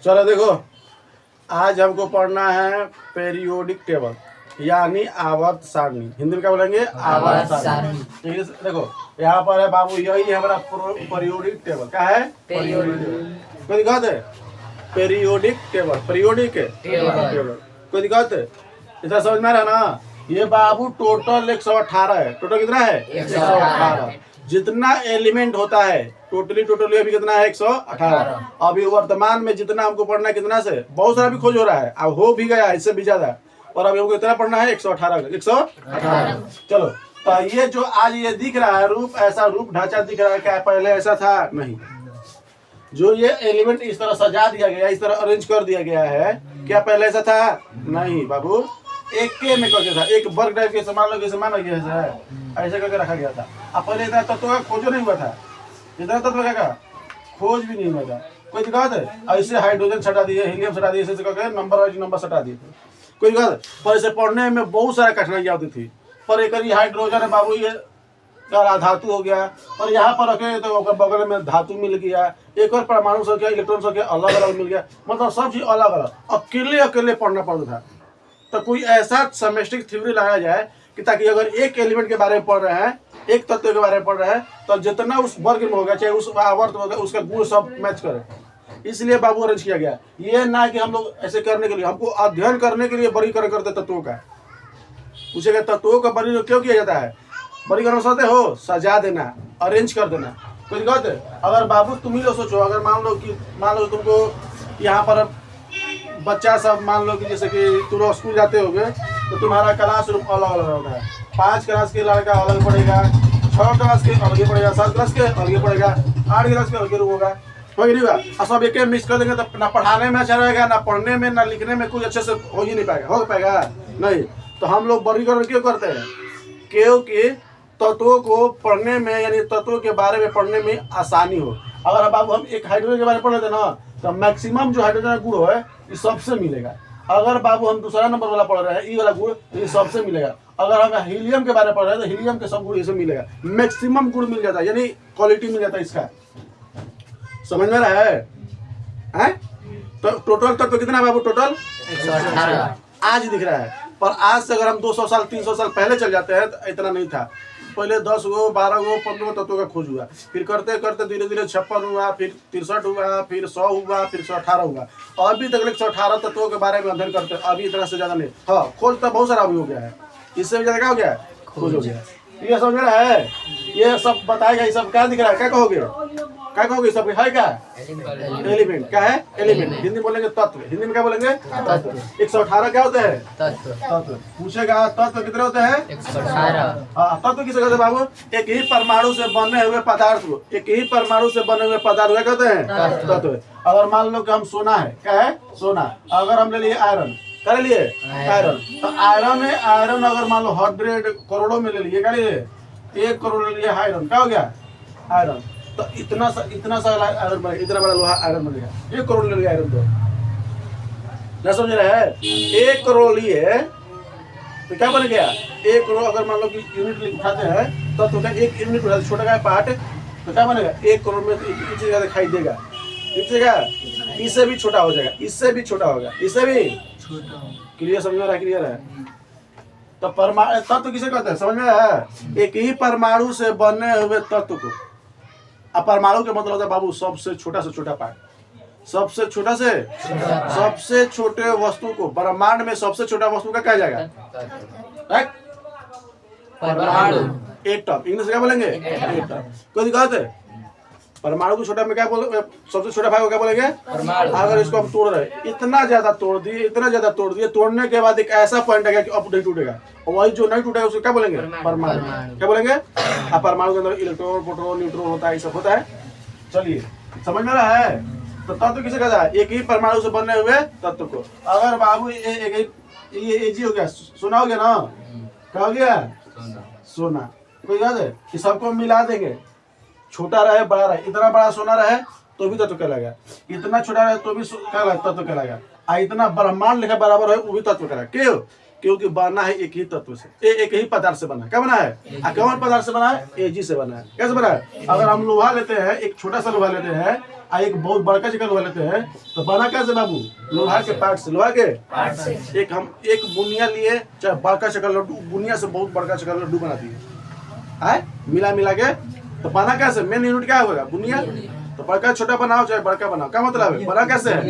चलो देखो, आज हमको पढ़ना है पेरियोडिक टेबल यानी आवर्त सारणी। हिंदी में क्या बोलेंगे? आवर्त सारणी। इंग्लिश देखो, यहाँ पर है बाबू, यही हमारा पेरियोडिक टेबल। क्या है? Periodic table. कोई दिक्कत है? Periodic table, periodic table. कोई दिक्कत है? इतना समझ में आ रहा है ना? ये बाबू टोटल 118 है। टोटल कितना है? 118। जितना एलिमेंट होता है टोटली अभी कितना है? 118। अभी वर्तमान में जितना हमको पढ़ना है कितना से? बहुत सारा भी खोज हो रहा है, अब हो भी गया, इससे भी ज्यादा। और अभी हमको इतना पढ़ना है 118। 118। चलो, तो ये जो आज ये दिख रहा है रूप, ऐसा रूप ढांचा दिख रहा है, क्या पहले ऐसा था? नहीं। जो ये एलिमेंट इस तरह सजा दिया गया, इस तरह अरेंज कर दिया गया है, क्या पहले ऐसा था? नहीं बाबू, एक के में करके था, एक वर्ग टाइप के समान लोग समान ऐसे करके रखा गया था। अब पहले इतना तत्व का खोज नहीं हुआ था, इतना तत्व का खोज भी नहीं हुआ था। कोई दिक्कत है? ऐसे हाइड्रोजन सटा दिए, हीलियम सटा दिए, ऐसे करके नंबर वाइज नंबर सटा दिए। कोई दिक्कत? पर इसे पढ़ने में बहुत सारा कठिनाइयाँ होती थी। पर एक हाइड्रोजन है बाबू, ये धातु हो गया, और यहाँ पर रखे तो बगल में धातु मिल गया, एक और परमाणु संख्या, इलेक्ट्रॉन संख्या अलग अलग मिल गया, मतलब सब चीज अलग अलग अकेले पढ़ना पड़ता था। तो कोई ऐसा सेमेस्टिक थ्योरी लाया जाए कि ताकि अगर एक एलिमेंट के बारे में पढ़ रहे हैं, एक तत्व के बारे में पढ़ रहे हैं, तो जितना उस वर्ग में होगा, चाहे उस आवर्त होगा, उसका गुण सब मैच करे। इसलिए बाबू अरेंज किया गया। ये ना कि हम लोग ऐसे करने के लिए, हमको अध्ययन करने के लिए वर्गीकरण करते तत्वों का। पूछेगा तत्वों का वर्गीकरण क्यों किया जाता है? वर्गीकरण सोचते हो, सजा देना, अरेंज कर देना। कोई दिक्कत है? अगर बाबू तुम ही लोग सोचो, अगर मान लो तुमको यहाँ पर बच्चा सब, मान लो कि जैसे कि तुम लोग स्कूल जाते होगे, तो तुम्हारा क्लास रूम अलग अलग होता है। 5 क्लास के लड़का अलग पढ़ेगा, 6 क्लास के अलग पढ़ेगा, 7 क्लास के अलग पढ़ेगा, 8 क्लास के अलग रूम होगा। कोई नहीं होगा, और सब एक मिक्स कर देंगे तो ना पढ़ाने में अच्छा रहेगा, ना पढ़ने में, ना लिखने में कुछ अच्छे से हो ही नहीं पाएगा। हो पाएगा नहीं। तो हम लोग वर्गीकरण क्यों करते हैं? क्योंकि तत्वों को पढ़ने में, यानी तत्वों के बारे में पढ़ने में आसानी हो। अगर बाबू हम एक हाइड्रोजन के बारे में पढ़ लेते ना, तो मैक्सिमम जो हाइड्रोजन गुण है ये सबसे मिलेगा। अगर बाबू हम दूसरा नंबर वाला पढ़ रहे हैं, ई वाला गुण, तो ये सबसे मिलेगा। अगर हम हीलियम के बारे में पढ़ रहे हैं, तो हीलियम के सब गुण इसे मिलेगा, मैक्सिमम गुण मिल जाता है, यानी क्वालिटी मिल जाता है इसका। समझ में रहा है? तो टोटल तत्व कितना बाबू? टोटल 118 आज दिख रहा है। पर आज से अगर हम 200 साल 300 साल पहले चल जाते हैं तो इतना नहीं था। पहले 10 गो 12 गो 15 तत्वों का खोज हुआ, फिर करते करते धीरे धीरे 56 हुआ, फिर 63 हुआ, फिर 100 हुआ, फिर 118 हुआ। अभी तक 118 तत्वों के बारे में अध्ययन करते हैं। अभी इतना से ज्यादा नहीं। हाँ, खोज तो बहुत सारा अभी हो गया है, इससे भी ज्यादा क्या हो गया? खोज हो गया। ये समझ रहा है? ये सब बताएगा, ये सब क्या दिख रहा है? क्या कहोगे? क्या कहोगे? सब है क्या? एलिमेंट। क्या है? एलिमेंट। हिंदी बोलेंगे तत्व। हिंदी में क्या बोलेंगे? तत्व। 118 क्या होते हैं? तत्व। पूछेगा तत्व कितने होते हैं? 118। हाँ, तत्व किसे कहते हैं बाबू? एक ही परमाणु से बने हुए पदार्थ को, एक ही परमाणु से बने हुए पदार्थ क्या कहते हैं? तत्व। अगर मान लो कि हम सोना है, क्या है? सोना। अगर हम ले लिए आयरन, कर लिए आयरन, तो आयरन है, आयरन अगर मान लो 100 करोड़ों में ले लिए, क्या लिए? 1 करोड़ ले लिए आयरन, क्या हो गया? आयरन। तो इतना सा आयरन बनेगा, इतना बड़ा लोहा आयरन बनेगा। 1 करोड़ ले लिया आयरन, तो क्या समझ रहे हैं? 1 करोड़ लिए तो क्या बन गया? 1 करोड़। अगर मान लो कि यूनिट उठाते हैं तो क्या 1 यूनिट उठाते, छोटा का पार्ट, तो क्या बनेगा? 1 करोड़ में तो ज्यादा दिखाई देगा, इससे भी छोटा हो जाएगा, इससे भी छोटा होगा, इससे भी क्लियर। समझ में रहा? क्लियर है? तो परमाणु तत्व किसे कहते हैं? समझ में है? एक ही परमाणु से बने हुए तत्व को। अब परमाणु के मतलब होता है बाबू सबसे छोटा से छोटा पार्ट, सबसे छोटा से सबसे छोटे वस्तु को, ब्रह्मांड में सबसे छोटा वस्तु का कहा जाएगा? परमाणु। एटम। इंग्लिश क्या बोलेंगे? एटम। कोई दिक्कत है? परमाणु को छोटा में क्या बोले? सबसे छोटा भाग को क्या बोलेंगे? परमाणु। अगर इसको हम तोड़ रहे, इतना ज्यादा तोड़ दिए, इतना ज्यादा तोड़ दिए, तोड़ने के बाद एक ऐसा पॉइंट आ गया कि अब नहीं टूटेगा, और वही जो नहीं टूटेगा उसको क्या बोलेंगे? परमाणु। क्या बोलेंगे? अब परमाणु के अंदर इलेक्ट्रॉन, प्रोटॉन, न्यूट्रॉन होता है, ये सब होता है। चलिए, समझ में रहा है? तो तत्व किसे कहता है? एक ही परमाणु से बने हुए तत्व को। अगर बाबू ये जी हो गया, सोना हो गया ना, क्या हो गया? सोना। कोई याद है? कि सबको मिला देंगे, छोटा रहे बड़ा रहे, इतना बड़ा सोना रहे तो भी तत्व कहलाएगा, इतना छोटा रहे तो भी कहलाएगा, तत्व कहलाएगा, और इतना ब्रह्मांड लिखा बराबर है वो भी तत्व कहलाएगा। क्यों? क्योंकि बना है एक ही तत्व से, एक ही पदार्थ से बना है। क्या बना है? कौन पदार्थ से बना है? Ag से बना है। कैसे बना है? अगर हम लोहा लेते हैं, एक छोटा सा लोहा लेते हैं और एक बहुत बड़का जगह लोहा लेते हैं, तो बना कैसे बाबू? लोहा के पार्ट से। लोहा के पार्ट से एक बुनिया लिए, चाहे बड़का चक्कर लड्डू, बुनिया से बहुत बड़का चक्कर लड्डू बना दिए, मिला के, तो बना कैसे? मेन यूनिट क्या होगा? बुनिया। तो बड़का छोटा बनाओ चाहे बड़का बनाओ, क्या मतलब है? बना कैसे है?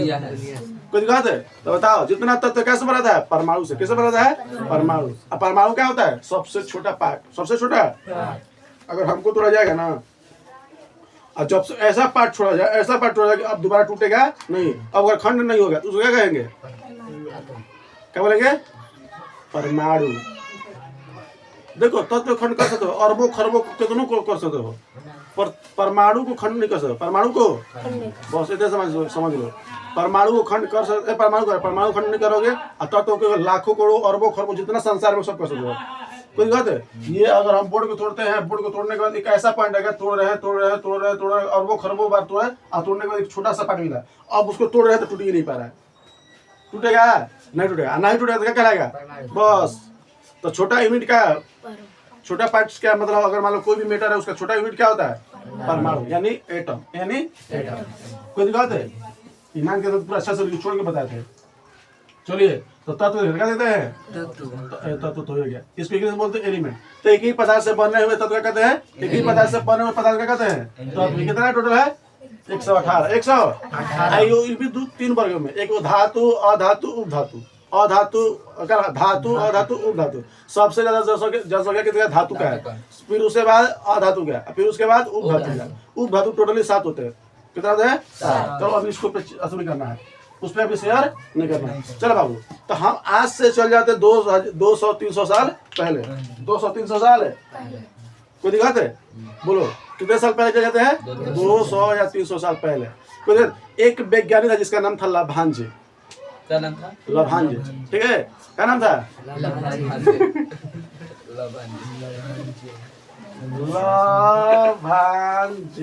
कोई दिखाते है तो बताओ। जितना तत्व कैसे बनाता है? परमाणु से। कैसे बनाता है? परमाणु। अब परमाणु क्या होता है? सबसे छोटा पार्ट, सबसे छोटा। अगर हमको तोड़ा जाएगा ना, और जब ऐसा पार्ट छोड़ा जाए, ऐसा पार्ट छोड़ा जाए कि अब दोबारा टूटेगा नहीं, अब अगर खंड नहीं होगा तो उसको क्या कहेंगे? क्या बोलेंगे? परमाणु। देखो, तत्व खंड कर सकते हो, अरबों खरबों कितनों को कर सकते हो, पर परमाणु को खंड नहीं कर सकते। परमाणु को बस इतने समझ लो। परमाणु को खंड कर सकते, परमाणु खंड नहीं करोगे, तत्व को लाखों करोड़ अरबों खरबों जितना संसार में सब कर सकते हो। कोई बात है? ये अगर हम बोर्ड को तोड़ते हैं, बोर्ड को तोड़ने के बाद एक ऐसा पॉइंट आएगा, तोड़ रहे अरबों खरबों बार तोड़े, और तोड़ने के बाद एक छोटा सा पॉइंट मिला, अब उसको तोड़ रहे तो टूट ही नहीं पा रहा है। टूटेगा? नहीं टूटेगा। नहीं टूटेगा तो क्या कहलाएगा? बस। तो छोटा यूनिट क्या? छोटा पार्ट क्या मतलब? अगर मान लो कोई भी मैटर है, उसका छोटा यूनिट क्या होता है? परमाणु, यानी एटम। कोई दिक्कत है? ईमान के तो पूरा अच्छा से छोड़ के बताए थे। चलिए, तो तत्व क्या देते हैं? तत्व तो हो गया। इसको इंग्लिश में बोलते हैं एलिमेंट। तो एक ही पदार्थ से बने हुए तत्व क्या कहते हैं? एक ही पदार्थ से बने हुए पदार्थ क्या कहते हैं? तो कितना टोटल है? 118। 118 भी 3 वर्गों में। एक धातु, अधातु, उपधातु। अधातु, धातु, अधातु, उपधातु। सबसे ज्यादा जनसंख्या कितनी धातु का है, फिर उसके बाद अधातु का, फिर उसके बाद उपधातु का। उपधातु टोटली 7 होते हैं। कितना होते हैं? 7। तो अब इसको असर नहीं करना है, उस पर अभी शेयर नहीं करना है। चलो बाबू, तो हम आज से चल जाते 200-300 साल पहले। 200-300 साल है, कोई दिक्कत है? बोलो, कितने साल पहले जाते हैं? 200 या 300 साल पहले। एक वैज्ञानिक था जिसका नाम था लाभांज। क्या नाम था? लाभांज। ठीक है, क्या नाम था? लाभांज।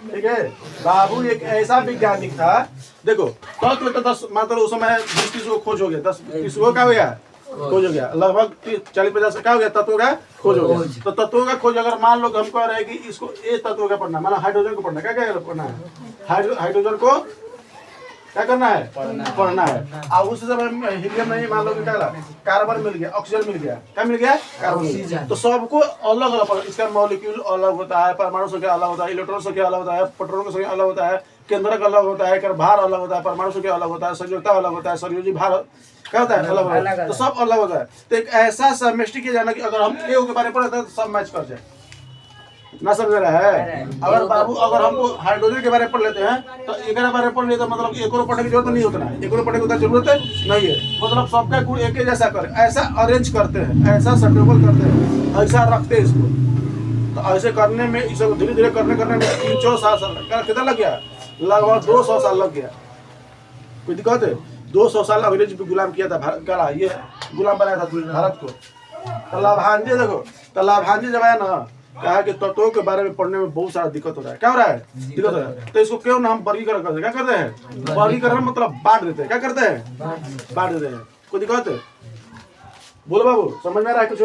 ठीक है, बाबू एक ऐसा वैज्ञानिक था। देखो, तत्व तो 10 मतलब उस समय 20-30 को खोज हो गया, 10-30 को क्या हो गया? खोज हो गया। लगभग 40-50 क्या हो गया? तत्व का खोज हो गया। तो तत्वों का खोज अगर मान लो कि हमको रहे कि इसको ए तत्व का पढ़ना, माना हाइड्रोजन को पढ़ना, क्या पढ़ना है? हाइड्रोजन को क्या करना है? पढ़ना है। अब उस समय हीलियम नहीं, मान लो कि क्या कार्बन मिल गया, ऑक्सीजन मिल गया। क्या मिल गया? कार्बन। तो सबको अलग अलग, इसका मॉलिक्यूल अलग होता है, परमाणु संख्या अलग होता है, इलेक्ट्रॉन संख्या अलग होता है, प्रोटॉन की संख्या अलग होता है, केंद्रक अलग होता है, भार अलग होता है, परमाणु संख्या अलग होता है, संयोजकता अलग होता है, संयोजी भार क्या होता है? अलग। तो सब अलग होता है। तो एक ऐसा समष्टि किया जाना कि अगर हम ए के बारे में पढ़ते हैं तो सब मैच कर जाए। ना समझ रहा है? अगर बाबू अगर हमको हाइड्रोजन के बारे में पढ़ लेते हैं तो एक बारे में पढ़ लेते, मतलब एक और पढ़ने की जरूरत नहीं होता है, एक और पढ़ने की जरूरत नहीं है। मतलब सबका गुण एक ही जैसा करे, ऐसा अरेंज करते हैं, ऐसा सेटेबल करते हैं, ऐसा रखते हैं इसको। तो ऐसे करने में, इसे धीरे धीरे करने में 3-4 साल कितना लग गया? लगभग 200 साल लग गया। कोई दिक्कत है? 200 साल अंग्रेज भी गुलाम किया था, ये गुलाम बनाया था भारत को। तो लाभांजे देखो, तो लाभांजे जब आया ना, कहा कि तत्वों के बारे में पढ़ने में बहुत सारा दिक्कत हो रहा है। क्या हो रहा है? दिक्कत हो रहा है। तो इसको क्यों ना हम वर्गीकरण करते हैं? क्या करते हैं? वर्गीकरण मतलब बांट देते हैं। क्या करते हैं? बांट देते हैं। कोई दिक्कत है? बोलो बाबू, समझ में आ रहा है कुछ?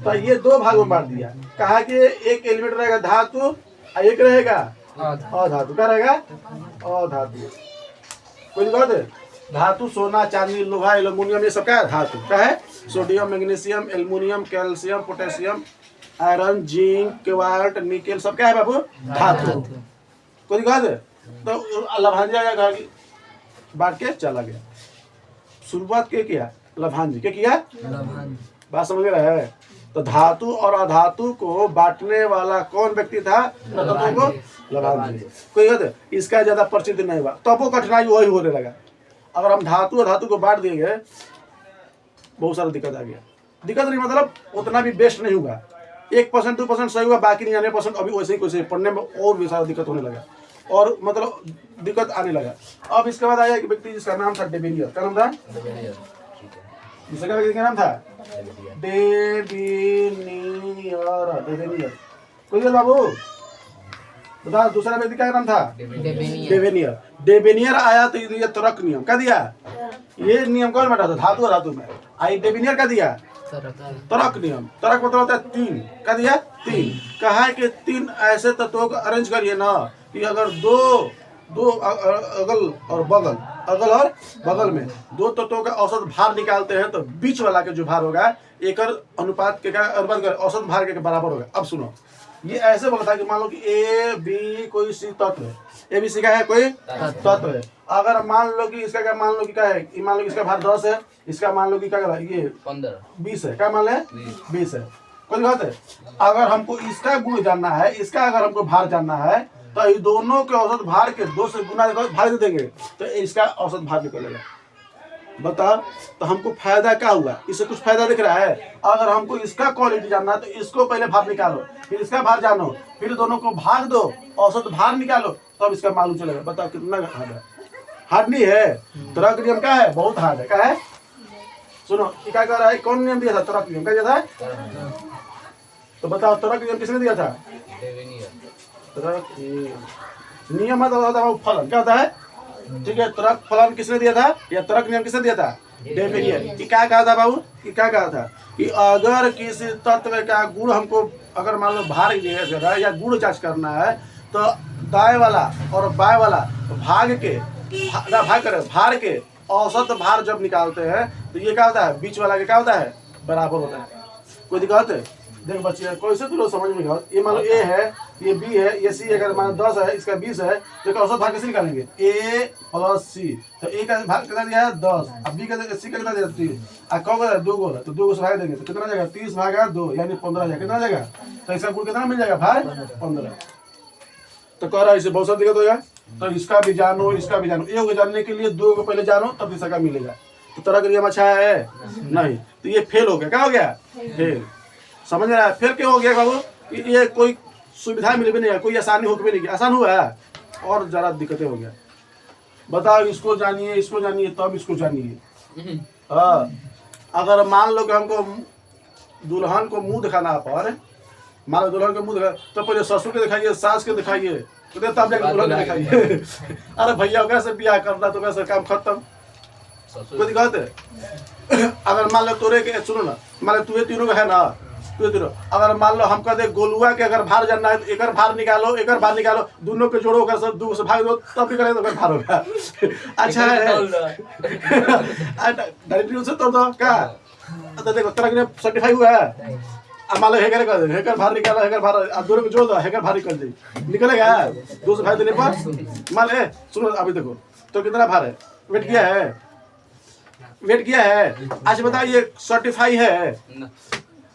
तो ये 2 भागों में बांट दिया। कहा कि एक एलिमेंट रहेगा धातु और एक रहेगा अधातु। क्या रहेगा? अधातु। कोई दिक्कत है? धातु सोना, चांदी, लोहा, एल्युमिनियम, ये सब क्या है? धातु। क्या है? Sodium, magnesium, aluminium, calcium, potassium, iron, zinc, quart, nickel, सब क्या है बाबू? धातु। कोई दिक्कत है? तो लाभांजी कहा कि बांट के चला गया। शुरुआत क्या किया? लाभांजी क्या किया? बात समझ में रहा है? तो धातु और अधातु को बांटने वाला कौन व्यक्ति था? तत्वों को लाभांजी। कोई दिक्कत है? इसका ज्यादा प्रसिद्ध नहीं हुआ, तब वो कठिनाई वही होने लगा। अगर हम धातु और धातु को बांट दिए, बहुत सारा दिक्कत आ गया। दिक्कत नहीं मतलब उतना भी बेस्ट नहीं हुआ, 1% 2% सही हुआ, बाकी 99% अभी वैसे ही वैसे पढ़ने में और भी सारा दिक्कत होने लगा, और मतलब दिक्कत आने लगा। अब इसके बाद आया एक व्यक्ति जिसका नाम था डेबिनियर। क्या नाम था? दूसरे व्यक्ति का नाम था डेबिनियर। कोई बाबू बता दूसरा व्यक्ति का नाम था डेबेनियर। डेबेनियर। डेबेनियर आया तो ये तुरक नियम क्या दिया, ये नियम कौन बैठा था, धातु और धातु में। आई डेबेनियर का दिया तुरक नियम। तुरक मतलब होता है तीन, क्या दिया, तीन। कहा है कि तीन ऐसे तत्वों को अरेंज करिए ना कि अगर दो अगल और बगल में दो तत्वों का औसत भार निकालते हैं तो बीच वाला के जो भार होगा एक अनुपात के का अनुपात औसत भार के बराबर होगा। अब सुनो, ये ऐसे बोला था कि मान लो कि ए बी कोई सी तत्व है, ए बी सी का है कोई तत्व है। अगर मान लो कि इसका क्या, मान लो कि क्या है, मान लो कि इसका भार 10 है, इसका मान लो कि क्या ये 20 है, क्या मान ले 20 है, कोई बात है। अगर हमको इसका गुण जानना है, इसका अगर हमको भार जानना है तो ये दोनों के औसत भार के 2 से गुना भार दे देंगे तो इसका औसत भार निकलेगा। बता तो हमको फायदा क्या हुआ, इससे कुछ फायदा दिख रहा है। अगर हमको इसका क्वालिटी जानना है तो इसको पहले भार निकालो, फिर इसका भार जानो, फिर दोनों को भाग दो, औसत भार निकालो, तब तो इसका मालूम चलेगा। बताओ कितना हार्ड है, हार्ड नहीं है। तुरक नियम क्या है, बहुत हार्ड है। क्या है, सुनो क्या कर रहा है, कौन नियम दिया था, तुरक नियम क्या दिया था, तो बताओ तुरक नियम किसने दिया था, तुरक नियम होता है फलन, क्या होता है, ठीक है। तुरक फलन किसने दिया था, या तुरक नियम किसने दिया था, डेबेनियर। कि क्या कहा था बाबू, कि क्या कहा था कि अगर किसी तत्व का गुण हमको अगर मान लो भार या गुण जांच करना है तो दाएं वाला और बाएं वाला भाग के औसत भार जब निकालते हैं तो ये क्या होता है, बीच वाला के क्या होता है, बराबर होता है। कोई दिक्कत है, देख बच्चे कोई से तो लोग समझ में, ये मान लो ए है, ये बी है, ये सी, अगर मान लो 10 है, इसका 20 है, तो औसत भाग कैसे निकालेंगे, ए प्लस सी। तो ए का भाग कितना दिया है 10, अब बी का सी का कितना दिया 3, और कौन का 2 गोल है, तो 2 को से भाग देंगे तो कितना जाएगा, 30 भागा 2 यानी 15 जाएगा, कितना जाएगा, तो इसका गुण कितना मिल जाएगा, भाग 15। तो कह रहा है इसे बहुत सा दिक्कत होगा, तो इसका भी जानो, इसका भी जानो, एक को जानने के लिए 2 को पहले जानो तब इसका मिलेगा। तो तरह का नियम अच्छा है नहीं, तो ये फेल हो गया, क्या हो गया, फेल। समझ रहा है, फिर क्यों हो गया बाबू, ये कोई सुविधा मिल भी नहीं है, कोई आसानी हो भी नहीं, आसान हुआ है और जरा दिक्कतें हो गया। बताओ इसको जानिए, इसको जानिए, तब इसको जानिए। हाँ, अगर मान लो कि हमको दुल्हन को मुंह दिखाना पर, मान लो दुल्हन को मुंह दिखा तो पहले ससुर के दिखाइए, सास के दिखाइए, तो तब जाकर दुल्हन के दिखाइए। अरे भैया कैसे ब्याह करना, तो कैसे काम खत्म, कोई दिक्कत है। अगर मान लो तोरे के, सुनो ना, मान लो तुझे तीनों का है ना, अगर मान लो हम कहते गोलुआ के अगर भार जानना है तो एक भार निकालो, दोनों के जोड़ो कर सब 2 से भाग दो तब भी करें तो भार होगा। अच्छा है, डायरेक्टली से तोड़ दो क्या, तो देखो तरह के सर्टिफाई हुआ है। अब मान लो हेकर कर दे, हेकर भार निकालो, हेकर भार, अब दोनों को जोड़ दो, हेकर भार निकल जाए, निकलेगा 2 से भाग देने पर। मान ले सुनो अभी देखो तो कितना भार है, वेट किया है। अच्छा बताओ ये सर्टिफाई है।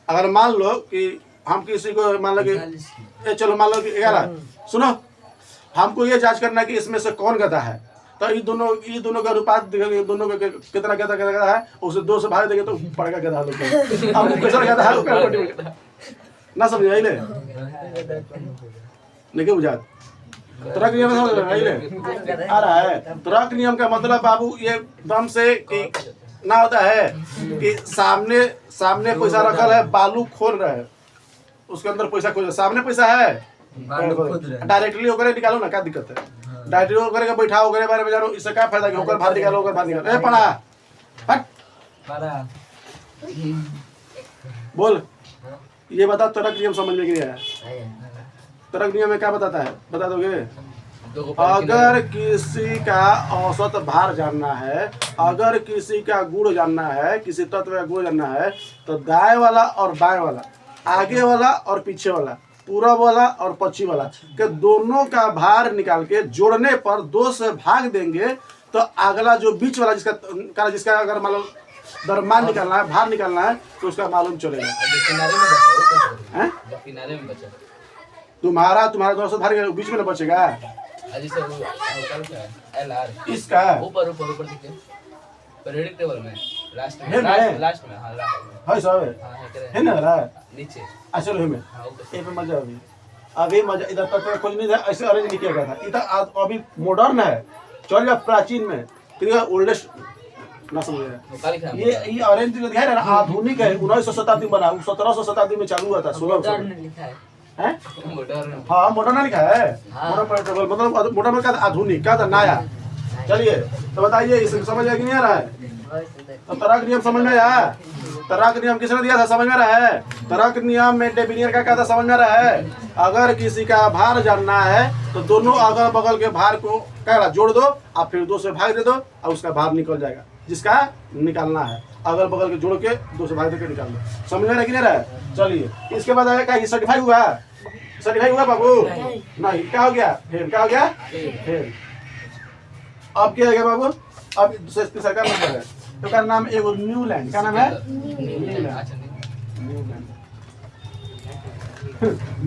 अगर मान लो कि हम किसी को मान लो कि चलो मान लो कि 11, सुनो हमको ये जांच करना है कि इसमें से कौन गधा है, तो ये दोनों का अनुपात देखेंगे, दोनों का कितना गधा है, उसे 2 से भाग देंगे तो पड़ेगा गधा लोग। अब कैसा गधा है ना, समझ आई ले लेकिन बुझा तुरक नियम आ रहा है। तुरक नियम का मतलब बाबू ये दम से कि ना होता है कि सामने पैसा रखल है, बालू खोल रहा है, उसके अंदर पैसा खोल, सामने पैसा है, डायरेक्टली होकर निकालो ना, क्या दिक्कत है, डायरेक्टली होकर के बैठाओ, ओकरे बारे में जानो, इससे क्या फायदा कि होकर बाहर निकालो, होकर बाहर निकालो। ए पढ़ा हट बोल, ये बता तुरक नियम समझ में नहीं आया, तुरक नियम में क्या बताता है, बता दोगे। अगर किसी का औसत भार जानना है, अगर किसी का गुण जानना है, किसी तत्व का गुण जानना है, तो दाएं वाला और बाएं वाला, आगे वाला और पीछे वाला, पूरब वाला और पश्चिम वाला के दोनों का भार निकाल के जोड़ने पर 2 से भाग देंगे तो अगला जो बीच वाला जिसका अगर मान लो दरमान निकालना है, भार निकालना है, तो उसका मालूम चलेगा। तुम्हारा 2 से भार बीच में न बचेगा, इसका ऊपर दिखे प्रेडिक्टेबल में लास्ट में हां सब है ना नीचे। अच्छा लो में ए पे मजा अभी मजा इधर तक खोज नहीं था, ऐसे अरेंज नहीं किया गया था। इधर अभी मॉडर्न है, चल जा प्राचीन में, फिर ओल्डेस्ट ना समझ ये अरेंज दिखाया ना, आधुनिक है, 19वीं शताब्दी में बना, 1700 शताब्दी में चालू हुआ था, 1600 हैं? मॉडर्न हाँ मॉडर्न लिखा है, मॉडर्न मतलब मॉडर्न का आधुनिक क्या था, नया। चलिए तो बताइए इसे समझ आया कि नहीं आ रहा है? तो तरह नियम समझ में आया? तरह नियम किसने दिया था, समझ में रहा है? तरह नियम में डेफिनियर का क्या था, समझ में रहा है? अगर किसी का भार जानना है तो दोनों अगल बगल के भार को क्या जोड़ दो, आप फिर 2 से भाग दे दो और उसका भार निकल जाएगा, जिसका निकालना है अगल बगल के जोड़ के 2 से भाग देकर निकाल दो। समझ में रहा कि नहीं रहा है? चलिए इसके बाद आएगा क्या, सर्टिफाई हुआ? सर्टिफाई हुआ बाबू? नहीं, क्या हो गया? फेल। क्या हो गया? फेल। अब क्या हो गया बाबू? अब सरकार मतलब है तो का नाम एगो न्यूलैंड, क्या नाम है?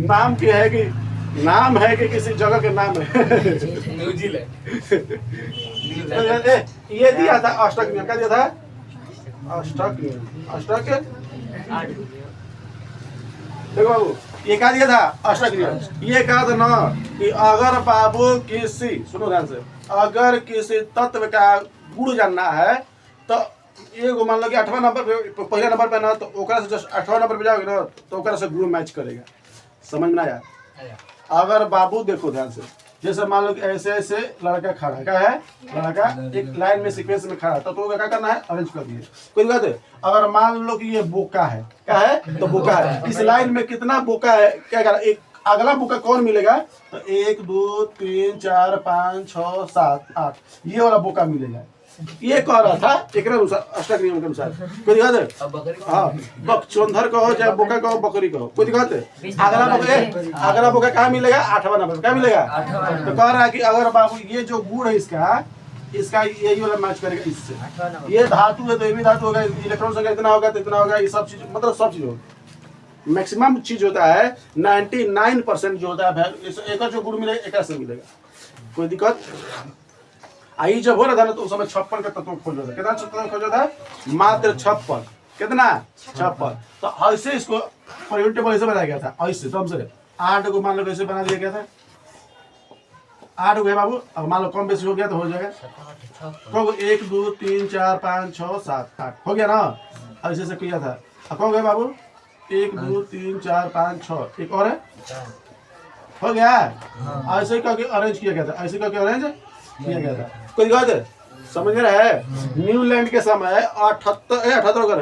नाम क्या है कि नाम है कि किसी जगह के नाम है। न्यूजीलैंड। ये दिया था अष्टक नियम, क्या दिया था? अष्टक नियम। अष्टक देखो बाबू ये क्या दिया था? अष्टक नियम। ये कहा था ना कि अगर बाबू किसी, सुनो ध्यान से, अगर किसी तत्व का गुण जानना है तो एगो मान लो कि 8वां नंबर पे, पहला नंबर पे ना, तो ओकरा से जस्ट 8वां नंबर पे जाओगे ना तो ओकरा से गुण मैच करेगा। समझ में आया? अगर बाबू देखो ध्यान से, जैसे मान लो कि ऐसे ऐसे लड़का खड़ा है, क्या है? लड़का एक लाइन में सीक्वेंस में खड़ा है, तो क्या करना है? अरेंज कर दिए। कोई बात है? अगर मान लो कि ये बोका है, क्या है? तो बोका है। इस लाइन में कितना बोका है, क्या कर एक अगला बोका कौन मिलेगा? तो 1 2 3 4 5 6 7 8 ये वाला बोका मिलेगा। ये कह रहा था एक अनुसार, अष्टक नियम के अनुसार। कोई दिक्कत है? हाँ, बकचोंधर कहो चाहे बोका कहो, बकरी कहो, कोई दिक्कत है? अगला बोका कहाँ मिलेगा? 8वां नंबर। क्या मिलेगा? तो कह रहा है कि अगर बाबू ये जो गुण है इसका यही वाला मैच करेगा इससे। ये धातु है तो ये भी धातु होगा, इलेक्ट्रॉन संख्या इतना होगा तो इतना होगा, ये सब चीज मतलब सब चीज होगा। मैक्सिमम चीज होता है 99% जो होता है एक जो गुण मिलेगा एक से मिलेगा। कोई दिक्कत? आई जब हो रहा था ना तो उस समय 56 का तत्व खोज होता है। कितना तत्व खोज होता है? मात्र 56। कितना? 56। तो ऐसे इसको परिवर्तन टेबल ऐसे बनाया गया था, ऐसे तो हमसे 8 को मान लो कैसे बना दिया गया था? 8 हो गया बाबू। अब मान लो कम बेसी हो गया तो हो जाएगा कब? 1 2 3 4 5 6 7 8 हो गया ना? ऐसे से किया था। अब कब गया बाबू? 1 2 3 4 5 6 एक और है, हो गया। ऐसे ही करके अरेंज किया गया था, ऐसे करके अरेंज किया गया था। कोई बात है? समझ में रहा है? न्यूलैंड के समय 56 का हुआ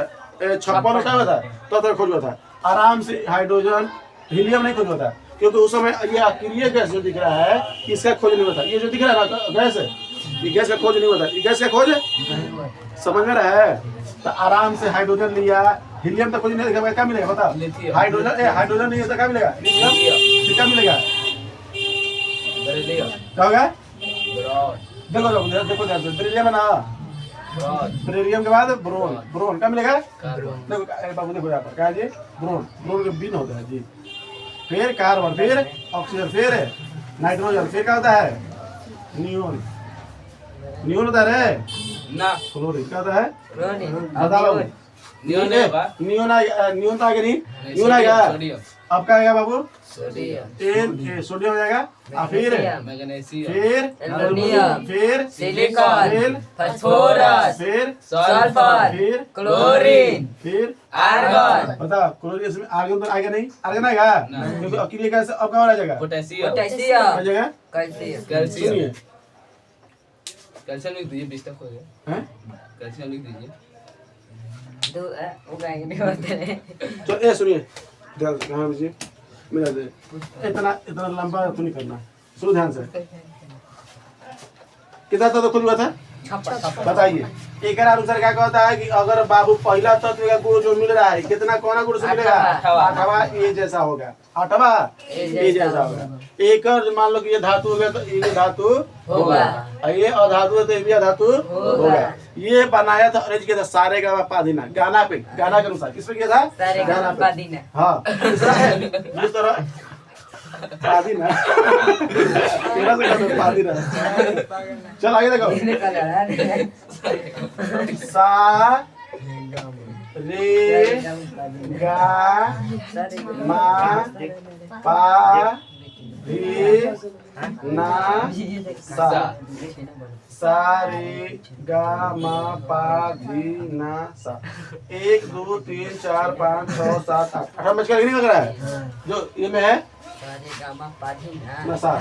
था तो खोज हुआ था। आराम से हाइड्रोजन हीलियम नहीं खोज हुआ था, क्योंकि उस समय ये अक्रिय गैस जो दिख रहा है इसका खोज नहीं होता। ये जो दिख रहा है ना गैस है, ये गैस का खोज नहीं होता। ये गैस का खोज समझ में रहा है? तो आराम से हाइड्रोजन लिया, हीलियम तक खोज नहीं दिखा, क्या मिलेगा बता? हाइड्रोजन नहीं होता, क्या मिलेगा? क्या मिलेगा? क्या होगा? देखो देखो बेरिलियम है ना, बेरिलियम के बाद ब्रोन। ब्रोन क्या मिलेगा? देखो बाबू देखो यहाँ पर क्या है जी? ब्रोन। ब्रोन के बीन होता है जी। फिर कार्बन, फिर ऑक्सीजन, फिर नाइट्रोजन, फिर क्या होता है? नियोन। नियोन होता है रे ना, फ्लोरीन क्या होता है? नियोन तो आगे नहीं, नियोन आएगा। अब क्या आएगा बाबू? सोडियम हो जाएगा। फिर एल्युमिनियम, फिर सिलिकॉन, फिर फास्फोरस, फिर सल्फर, फिर क्लोरीन, फिर आर्गन। बता क्लोरीन इसमें आर्गन तो आएगा नहीं? आर्गन आएगा क्योंकि अकेले कैसे अब कहाँ आ जाएगा? पोटेशियम, आ जाएगा कैल्शियम। सुनिए कैल्शियम लिख दीजिए, 20 तक हो गया। हैं? कैल्शियम लिख दीजिए। उगाएंगे नहीं होते। तो ये सुनिए ध्यान से, हाँ जी मेरा दे इतना लंबा तो नहीं करना, सुनो ध्यान से। कितना तत्व खुद हुआ था बताइए? एक अनुसार क्या कहता है कि अगर बाबू पहला तत्व का गुण जो मिल रहा है कितना कौन गुण से मिलेगा? 8वां ए जैसा होगा। 8वां ए जैसा होगा। एक और मान लो कि ये धातु हो गया तो ये धातु होगा, ये अधातु है तो ये भी अधातु होगा। ये बनाया था अरेंज किया था सारे का पादीना गाना पे, गाना के अनुसार। किस पे किया था? गाना पे। हाँ जिस तरह पादीना तेरा से कहते पादीना। चल आगे देखो। सा रे गा मा पा धी ना सा। सा रे गा मा पा धी ना सा। 1 2 3 4 5 6 7 8 8 बज कर नहीं लग रहा है जो ये में है नशा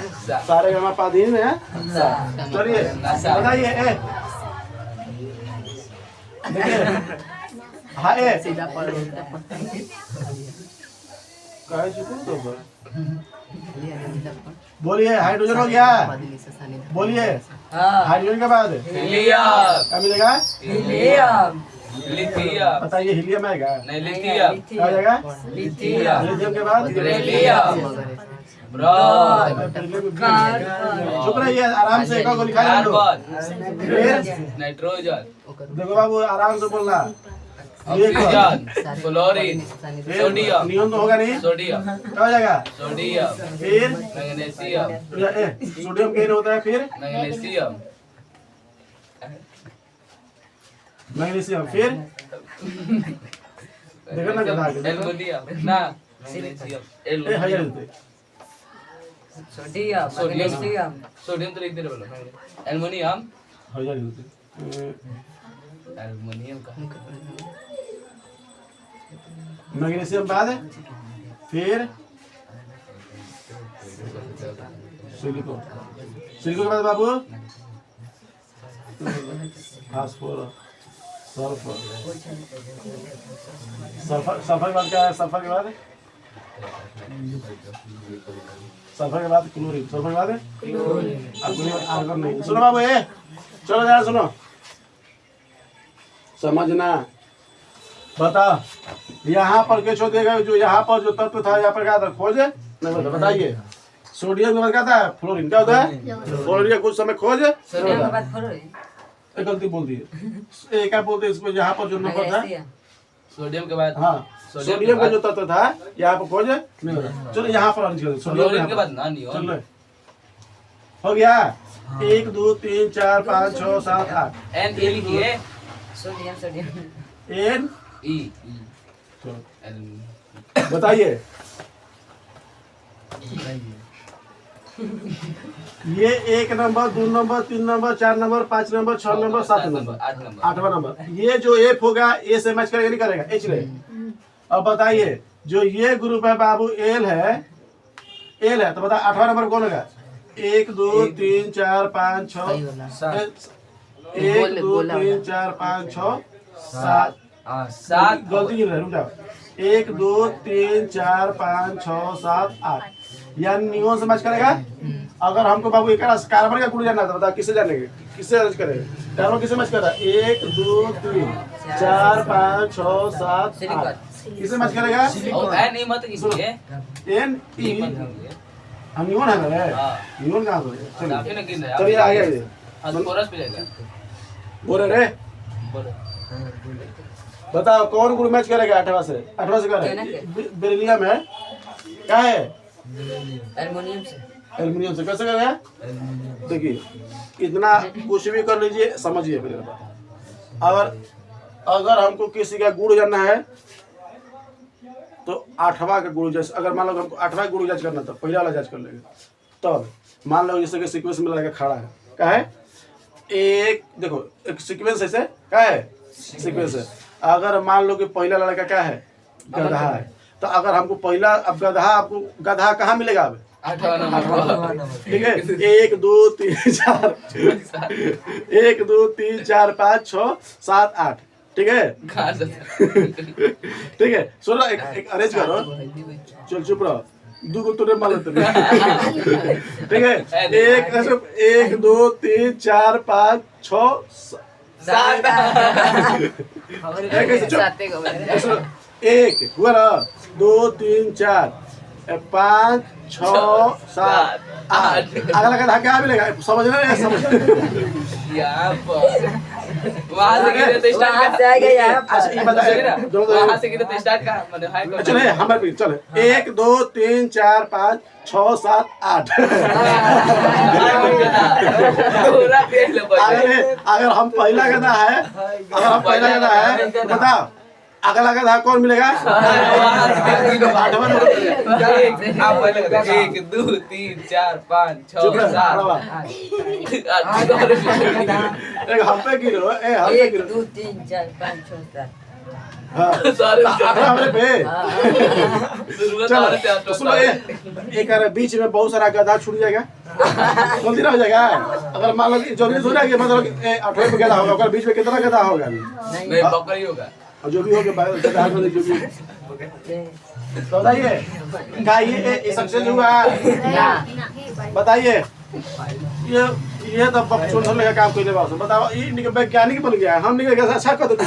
सारे गामा पाधीन है। चलिए बताइए ए देखिए हाँ ए कहे चुके तो बोलिए हाइड्रोजन हो गया बोलिए हाइड्रोजन के बाद हीलियम क्या मिलेगा हीलियम लिथियम बताइए हीलियम आएगा नहीं लिथियम क्या हो जाएगा लिथियम लिथियम के बाद बेरिलियम ब्रॉन चुप रहिए आराम से एक गोली खा लो कार्बन फिर नाइट्रोजन देखो बाबू आराम से बोलना ऑक्सीजन फ्लोरीन फिर सोडियम नियम तो होगा नहीं सोडियम क्या हो जाएगा सोडियम फिर मैग्नीशियम सोडियम कहीं होता है फिर मैग्नीशियम मैग्नीशियम फिर देखो ना क्या आगे एल्युमिनियम ना मैग्नीशियम ए हायर देते सोडियम मैग्नीशियम सोडियम तो लिख दे रहे बोलो एल्युमिनियम हायर देते एल्युमिनियम का मैग्नीशियम बाद फिर सिलिकॉन सिलिकॉन के बाद बाबू फास्फोरस सल्फर सल्फर सल्फर के बाद क्या है सल्फर के बाद सल्फर के बाद क्लोरीन सल्फर के बाद आर्गन नहीं सुनो बाबू ए चलो जरा सुनो समझना बता यहाँ पर के छो देगा जो यहाँ पर जो तत्व था यहाँ पर क्या था खोज नहीं बताइए सोडियम के बाद क्या था फ्लोरीन क्या होता है फ्लोरीन कुछ समय खोज सोडियम के बाद फ्लोरीन एक गलती बोल दी एक क्या बोलते हैं इसको यहाँ पर जो नंबर था सोडियम के बाद हाँ सोडियम का जो तत्व था यहाँ पर खोज नहीं होता चलो यहाँ पर अरेंज कर दो फ्लोरीन के बाद ना चलो हो गया 1 2 3 4 5 6 7 8 एन ए लिखिए सोडियम सोडियम एन ई बताइए ये 1 number 2 number 3 number 4 number 5 number 6 number 7 number 8 number 8वां नंबर ये जो एफ होगा ए से मैच करेगा नहीं करेगा एच रहे अब बताइए जो ये ग्रुप है बाबू एल है तो बता 8वां नंबर कौन होगा 1 2 3 4 5 6 1 2 3 4 5 6 7 7 गलती गिर रहा है रुक जाओ 1 2 3 4 5 6 7 8 यानी नियॉन से मैच करेगा अगर हमको बाबू एक कार्बन का गुण जानना था बता किससे जानेंगे किससे मैच करेगा कार्बन किससे मैच कर रहा है 1 2 3 4 5 6 7 8 किससे मैच करेगा और एन ई मत लिखिए एन ई ई मत लिखिए हम नियॉन है ना हां नियॉन कहाँ से काफी ना गिन रहे चलिए आगे आइए अब कोरस पे जाएगा बोले रे बोलो बताओ कौन ग्रुप मैच करेगा 8वां से करेगा बेरिलियम है क्या है एल्युमिनियम से एल्युमिनियम से कैसे करेगा देखिए इतना कुछ भी कर लीजिए समझिए मेरे बात अगर हमको किसी का गुण जानना है तो 8वां का गुण जैसे अगर मान लो हमको 8वां गुण जांच करना था पहला वाला जांच कर लेंगे तब मान लो जैसे कि सीक्वेंस में लगा खड़ा है क्या है एक देखो एक सीक्वेंस ऐसे क्या है सीक्वेंस है अगर मान लो कि पहला लड़का क्या है गधा है तो अगर हमको पहला अब आपको गधा कहाँ मिलेगा अब 8वां नंबर ठीक है 1 2 3 4 1 2 3 4 5 6 7 8 ठीक है कहां से ठीक है सुनो एक अरेंज करो चल चुप रहो दो को तूने मान लेते ठीक है 1 2 3 4 5 6 7 एक हुआ ना 2 3 4 5 6 7 8 अगला का क्या मिलेगा समझ रहे हैं समझ यहाँ पर वहाँ से गिरे तो स्टार्ट वहाँ से आएगा यहाँ पर। अच्छा ये बताइए वहाँ से गिरे तो स्टार्ट का मतलब हाई कर चले हमारे पे चले 1 2 3 4 5 6 7 8 पूरा देख लो अगर हम पहला गधा है तो बताओ अगला गधा कौन मिलेगा 8वां नंबर 1 2 3 4 5 6 7 एक हम पे गिरो हम पे 1 गिरो 2 3 4 5 6 7 हाँ सारे 18 हमारे पे। शुरुआत चलो सारे से तो सुनो एक बीच में बहुत सारा गधा छूट जाएगा, गलती ना हो जाएगा। अगर मान लो जरूरी थोड़ा कि मतलब 18 पे गधा होगा, अगर बीच में कितना गधा होगा? नहीं बकरी होगा। और जो भी हो गया गधा में जो भी तो बताइए क्या ये सक्सेस हुआ? बताइए ये तो बकचोद होने का काम कोई बात बताओ। ये वैज्ञानिक बन गया है, हम नहीं अच्छा कर देते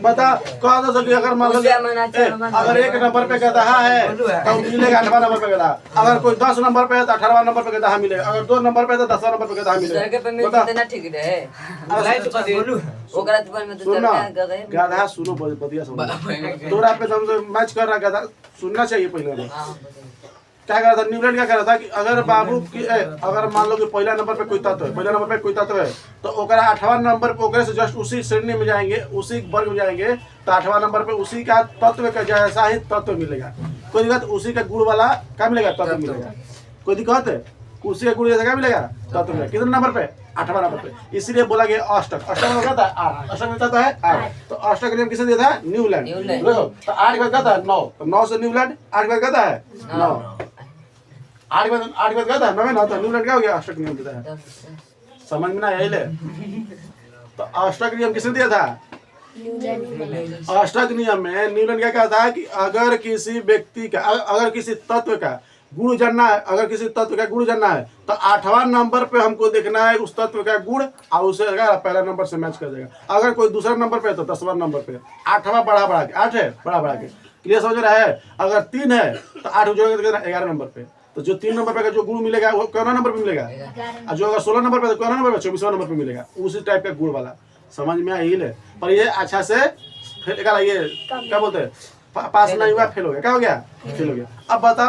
बता कह दो कि अगर मान लो अगर 1 नंबर पे गधा है तो मिलेगा 8वां नंबर पे गधा, अगर कोई 10 नंबर पे है तो 18वां नंबर पे गधा मिलेगा, अगर 2 नंबर पे है तो 10वां नंबर पे गधा मिलेगा। गधा सुनो बढ़िया सुनो, तोरा पे तो मैच कर रहा गधा सुनना चाहिए पहले। क्या कर रहा था न्यूटन? क्या कर रहा था कि अगर बाबू की अगर मान लो कि पहला नंबर पे कोई तत्व है, पहला नंबर पे कोई तत्व है तो ओकरा 8वां नंबर पे ओकरे से जस्ट उसी श्रेणी में जाएंगे, उसी वर्ग में जाएंगे तो 8वां नंबर पे उसी का तत्व का जैसा ही तत्व मिलेगा। कोई दिक्कत? उसी का गुण वाला क्या मिलेगा? तत्व मिलेगा। कोई दिक्कत है? उसी का गुण जैसा क्या मिलेगा? तत्व मिलेगा। कितने नंबर पे? 8वां नंबर पे। इसीलिए बोला गया अष्टक। अष्टक में कहता है 8, अष्टक में कहता है 8। तो अष्टक का नियम किसे दिया था? न्यूलैंड। तो 8 के बाद कहता है 9, तो 9 से न्यूलैंड 8 के बाद कहता है 9, 8 के बाद कहता है 9 तो न्यूलैंड क्या हो गया? अष्टक नियम देता है। समझ में ना यही ले। तो अष्टक नियम किसने दिया था? अष्टक नियम में न्यूलैंड क्या कहता है कि अगर किसी व्यक्ति का अगर किसी तत्व का गुण जानना है, अगर किसी तत्व का गुण जानना है तो 8वां नंबर पे हमको देखना है उस तत्व का गुण और उसे पहला नंबर से मैच कर देगा। अगर कोई दूसरा नंबर पे है तो 10वां नंबर पे, 8वां बढ़ा के 8 है बढ़ा के। क्लियर समझ रहा है? अगर 3 है तो 8 जोड़ेगा 11 नंबर पे। तो जो 3 नंबर पे जो गुण मिलेगा वो कौन नंबर पे मिलेगा? और जो अगर 16 नंबर पे तो कौन नंबर पे? 24वां नंबर पे मिलेगा। उसी टाइप का गुण वाला समझ में आई ले। पर ये अच्छा से फेल का ये क्या बोलते हैं पास नहीं हुआ, फेल हो गया। क्या हो गया? फेल हो गया। अब बता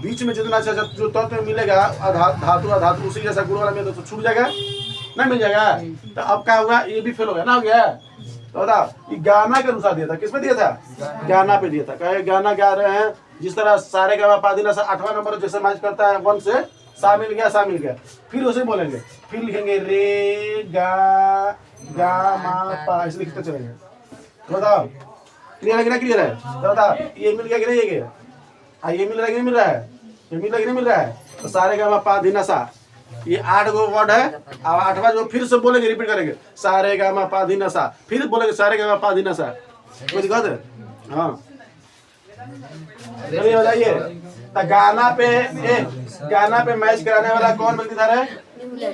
बीच में जितना अच्छा जो तत्व मिलेगा धातु अधातु उसी जैसा गुण वाला मिलेगा तो छूट जाएगा, नहीं मिल जाएगा। तो अब क्या हुआ? ये भी फेल हो गया ना, हो गया। तो बताओ ये गाना के अनुसार दिया था, किस पे दिया था? गाना पे दिया था। कहे गाना गा रहे हैं जिस तरह सारे गा पा दी ना 8वां नंबर जैसे मैच करता है 1 से सा मिल गया, फिर उसे बोलेंगे, फिर लिखेंगे रे गा मा पा, ऐसे लिखते चलेंगे। बताओ क्लियर है कि नहीं क्लियर है? तो बताओ ये मिल गया कि नहीं? ये मिल रहा है कि नहीं मिल रहा है? ये मिल रहा है कि नहीं मिल रहा है? तो सारे गा मा पा दी ना सा, ये 8 गो वर्ड है। अब 8वां जो फिर से बोलेंगे, रिपीट करेंगे सारे गा मा पा दी ना सा, फिर बोलेंगे सारे गा मा पा दी ना सा। कोई दिक्कत है? हाँ चलिए बताइए। तो गाना पे मैच कराने वाला कौन व्यक्ति था रे?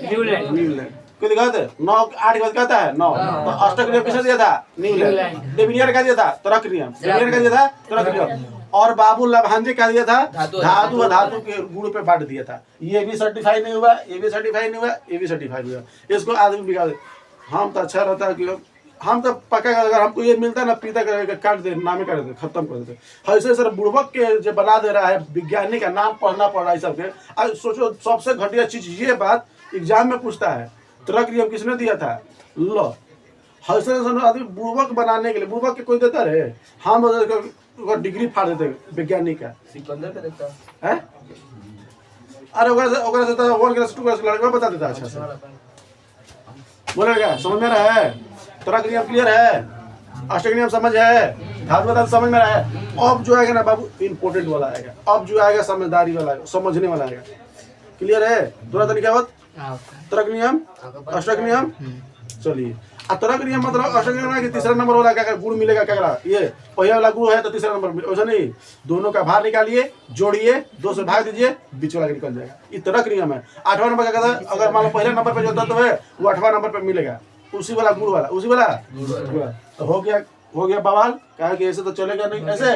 न्यूलैंड। कोई दिक्कत है? 9 8 के बाद कहता है 9। तो अष्टक नियम किसने दिया था? न्यूलैंड। डेविनियर का दिया था तरक नियम, डेविनियर का दिया था तरक नियम। और बाबू लभांजे का दिया था धातु के गुण पे बांट दिया था। ये भी सर्टिफाई नहीं हुआ, ये भी सर्टिफाई नहीं हुआ, ये भी सर्टिफाई नहीं हुआ। इसको आदमी बिगाड़ दे। हम तो अच्छा रहता है कि हम तो पक्का अगर हमको ये मिलता है ना पीता करके काट दे, नामे कर देते, खत्म कर देते। ऐसे सर बुड़बक के जो बना दे रहा है विज्ञानी का नाम पढ़ना पड़ रहा है सबके। आज सोचो सबसे घटिया चीज ये बात एग्जाम में पूछता है तरक नियम किसने दिया था? लो ऐसे आदमी बुड़बक बनाने के लिए बुड़बक के कोई देता रहे? हम डिग्री फाड़ देते वैज्ञानिक का। सिकंदर का देता है? अरे ओकरा से तो 1 क्लास 2 क्लास लड़का बता देता अच्छा से। बोलेगा समझ में रहा है? तरक नियम क्लियर है? अष्टक नियम समझ है? धातु अधातु समझ में रहा है? अब जो आएगा ना बाबू इम्पोर्टेंट वाला आएगा, अब जो आएगा समझदारी वाला आएगा, समझने वाला आएगा। क्लियर है? थोड़ा तरीका बात तरक नियम अष्टक नियम। चलिए तरक नियम मतलब अष्टक नियम कि तीसरा नंबर वाला क्या गुण मिलेगा? क्या ये पहला वाला गुण है तो तीसरा नंबर वैसा नहीं, दोनों का भार निकालिए, जोड़िए, 2 से भाग दीजिए, बीच वाला निकल जाएगा। ये तरक नियम है। 8वां नंबर क्या कहता है? अगर मान लो पहले नंबर पे जो तत्व है वो 8वां नंबर पे मिलेगा, उसी वाला गुण वाला, उसी वाला तो हो गया बवाल। कहा कि ऐसे तो चलेगा नहीं, ऐसे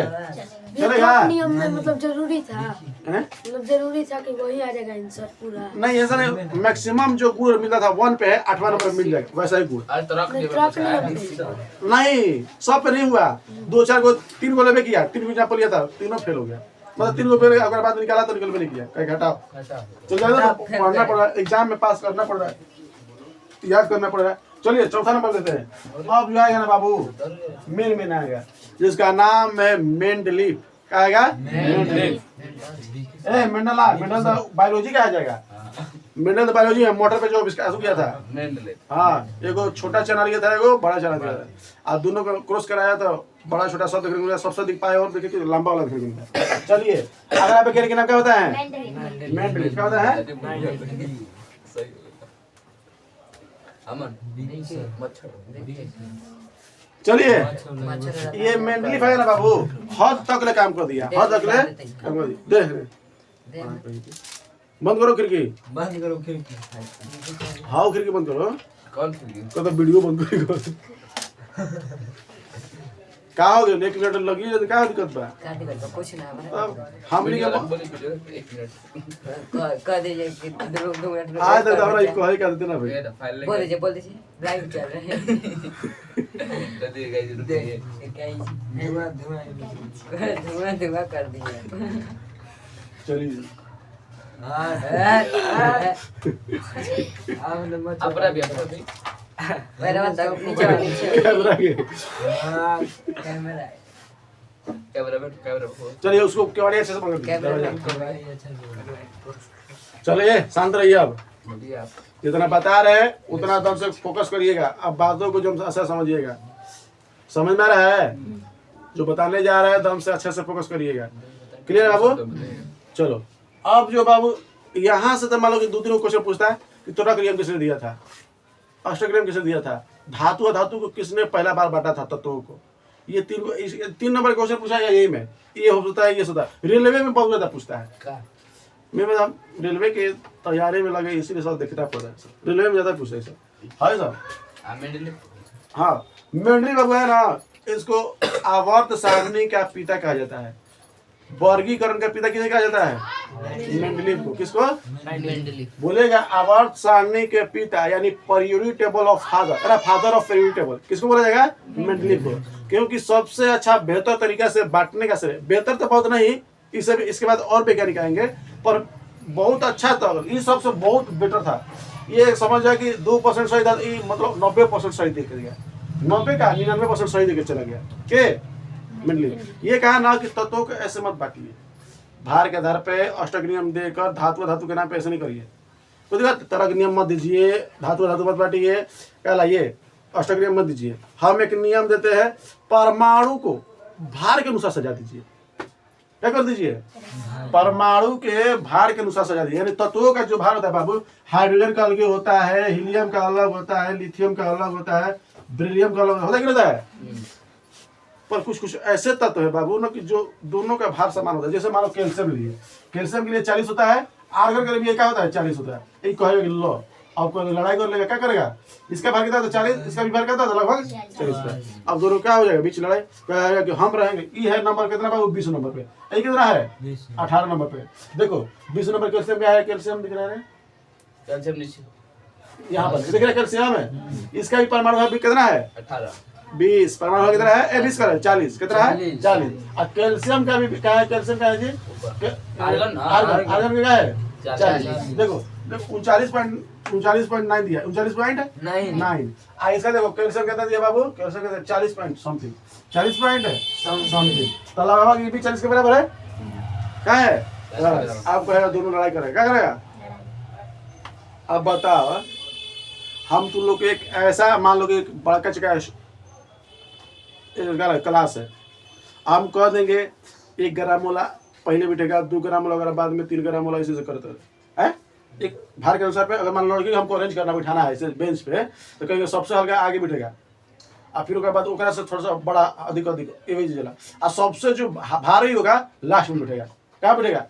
चलेगा? नियम में मतलब जरूरी था, मतलब जरूरी था कि वही आ जाएगा आंसर पूरा। नहीं ऐसा नहीं, मैक्सिमम जो गुण मिलता था 1 पे है 8वां नंबर मिल जाएगा वैसा ही गुण। नहीं सब पे नहीं हुआ, 2 4 को 3 को लेवे किया, 3 एग्जाम्पल लिया था, तीनों फेल हो गया। मतलब 3 को फेल अगर बाद निकाला तो निकल में नहीं किया, कहीं घटाओ चल जाएगा। पढ़ना पड़ रहा है, एग्जाम में पास करना पड़ रहा है, याद करना पड़ रहा है। चलिए चौथा नंबर देते हैं। अब जो आएगा ना बाबू मेन में आएगा जिसका नाम है मेंडलीफ। क्या आएगा? मेंडल तो बायोलॉजी का आ जाएगा। मिनरल बायोलॉजी में मोटर पे जो इसका किया था। मेंडले हाँ, एगो छोटा चना लिया था, एगो बड़ा चना लिया था, और दोनों को क्रॉस कराया तो बड़ा छोटा सब देखने को मिला, सबसे दिख पाए और देखिए कि लंबा वाला देखने को मिला। चलिए अगला बैक्टीरिया का नाम क्या होता है? मेंडलिफ। क्या होता है? सही अमन मच्छर चलिए मच्छर ये मेंडलिफ है ना बाबू, हद तक ले काम कर दिया, हद तक ले काम कर दिया। देख बंद करो खिड़की, बंद करो खिड़की। हाँ खिड़की बंद करो, कौन थी तो वीडियो बंद करो। का हो गया, एक मिनट लगी है, क्या दिक्कत बा? काटी कर कुछ ना अब हमनी के बोली वीडियो 1 मिनट कह दीजिए कि 2 मिनट में आज तक हमरा कहे का देते ना भाई। ये फाइल बोल लेके दीजिए लाइव चल रहे हैं। कर दिए गाइस रुकिए धुआं कर दिया। चलिए अपना भी मेरा मतलब नीचे कैमरा के कैमरा कैमरा चलिए उसको केवाड़ी अच्छे से पकड़ कैमरा दीजिए। चलिए शांत रहिए, अब बोलिए आप जितना बता रहे हैं उतना दम से फोकस करिएगा, अब बातों को जो अच्छा समझिएगा। समझ में आ रहा है? जो बताने जा रहा है दम से अच्छे से फोकस करिएगा। क्लियर है बाबू? चलो अब जो बाबू यहाँ से तो मान लो कि 2-3 क्वेश्चन पूछता है कि तोराक्रियम किसने दिया था, अष्टक्रियम किसने दिया था, धातु और धातु को किसने पहला बार बांटा था तत्वों को। ये 3 नंबर क्वेश्चन पूछा है यही में, ये हो सकता है, ये होता है। रेलवे में बहुत ज्यादा पूछता है, मैं मतलब रेलवे के तैयारी में लगे इसीलिए सब देखता पड़ा है, रेलवे में ज्यादा पूछता है सर। है सर? मेंडले हाँ मेंडली बाबू है ना, इसको आवर्त सारणी का पिता कहा जाता है, वर्गीकरण का पिता किसे कहा जाता है? मेंडलीफ को। किसको बोलेगा? आवर्त सारणी के पिता यानी periodic table of father, father of periodic table किसको बोला जाएगा? मेंडलीफ को। क्योंकि सबसे अच्छा बेहतर तरीका से बांटने का श्रेय, बेहतर तो बहुत नहीं, इसे इसके बाद और वैज्ञानिक आएंगे, पर बहुत अच्छा था, ये सबसे बहुत बेटर था। ये समझ जाए कि 2% सही था, ये मतलब 90% सही दे दिया, 90 का 99% सही देकर चला गया के मेंडलीफ। ये कहा ना कि तत्वों को ऐसे मत बांटिए, भार के आधार पे अष्टक नियम देकर धातु के नाम पे ऐसे नहीं करिए। तो देखा तरह नियम मत दीजिए, धातु मत बांटिए, क्या लाइए अष्टक नियम मत दीजिए। हम एक नियम देते हैं, परमाणु को भार के अनुसार सजा दीजिए। क्या कर दीजिए? परमाणु के भार के अनुसार सजा दीजिए। यानी तत्वों का जो भार होता है बाबू, हाइड्रोजन का अलग होता है, हीलियम का अलग होता है, लिथियम का अलग होता है, बेरिलियम का अलग होता है कि नहीं होता है? पर कुछ ऐसे तत्व है बाबू ना कि जो दोनों का भार समान होता है। जैसे मानो कैल्शियम लिए, कैल्शियम के लिए 40 होता है, आर्गन के लिए क्या होता है? 40 होता है। एक कहेगा कि लो अब कोई लड़ाई कर लेगा, क्या करेगा? इसका भार कितना था? 40, इसका भी भार कितना था? लगभग 40 का। अब दोनों क्या हो जाएगा बीच लड़ाई, कहेगा कि हम रहेंगे। ये है नंबर कितना बाबू? 20 नंबर पे। ये कितना है? 18 नंबर पे। देखो 20 नंबर कैल्शियम क्या है? कैल्शियम दिख रहा है कैल्शियम नीचे यहाँ पर, दिख रहा है कैल्शियम है। इसका भी परमाणु भार कितना है? 18 20। परमाणु भार कितना है? 20 का है 40। कितना है? 40। और कैल्शियम का भी क्या है? कैल्शियम का है जी आर्गन आर्गन का है 40। देखो 39.9 दिया, 39.9। इसका देखो कैल्शियम कितना दिया बाबू? कैल्शियम कितना? 40 पॉइंट समथिंग, 40 पॉइंट समथिंग। तो लगभग ये भी 40 के बराबर है। क्या है? आप कहेगा दोनों लड़ाई करेगा, क्या करेगा? अब बताओ, हम तुम लोग एक ऐसा मान लो कि एक बड़का चका क्लास है, हम कह देंगे 1 ग्राम मोला पहले बिठेगा, 2 ग्राम मोला अगर बाद में 3 ग्राम मोला इसी से करते हैं। एक भार के अनुसार पे अगर मान लो कि हमको अरेंज करना बिठाना है इसे बेंच पे, तो कहेंगे सबसे हल्का आगे बिठेगा, और फिर उसके बाद ओकरा से थोड़ा सा बड़ा अधिक ये चला, और सबसे जो भारी होगा लास्ट में बिठेगा। क्या बिठेगा?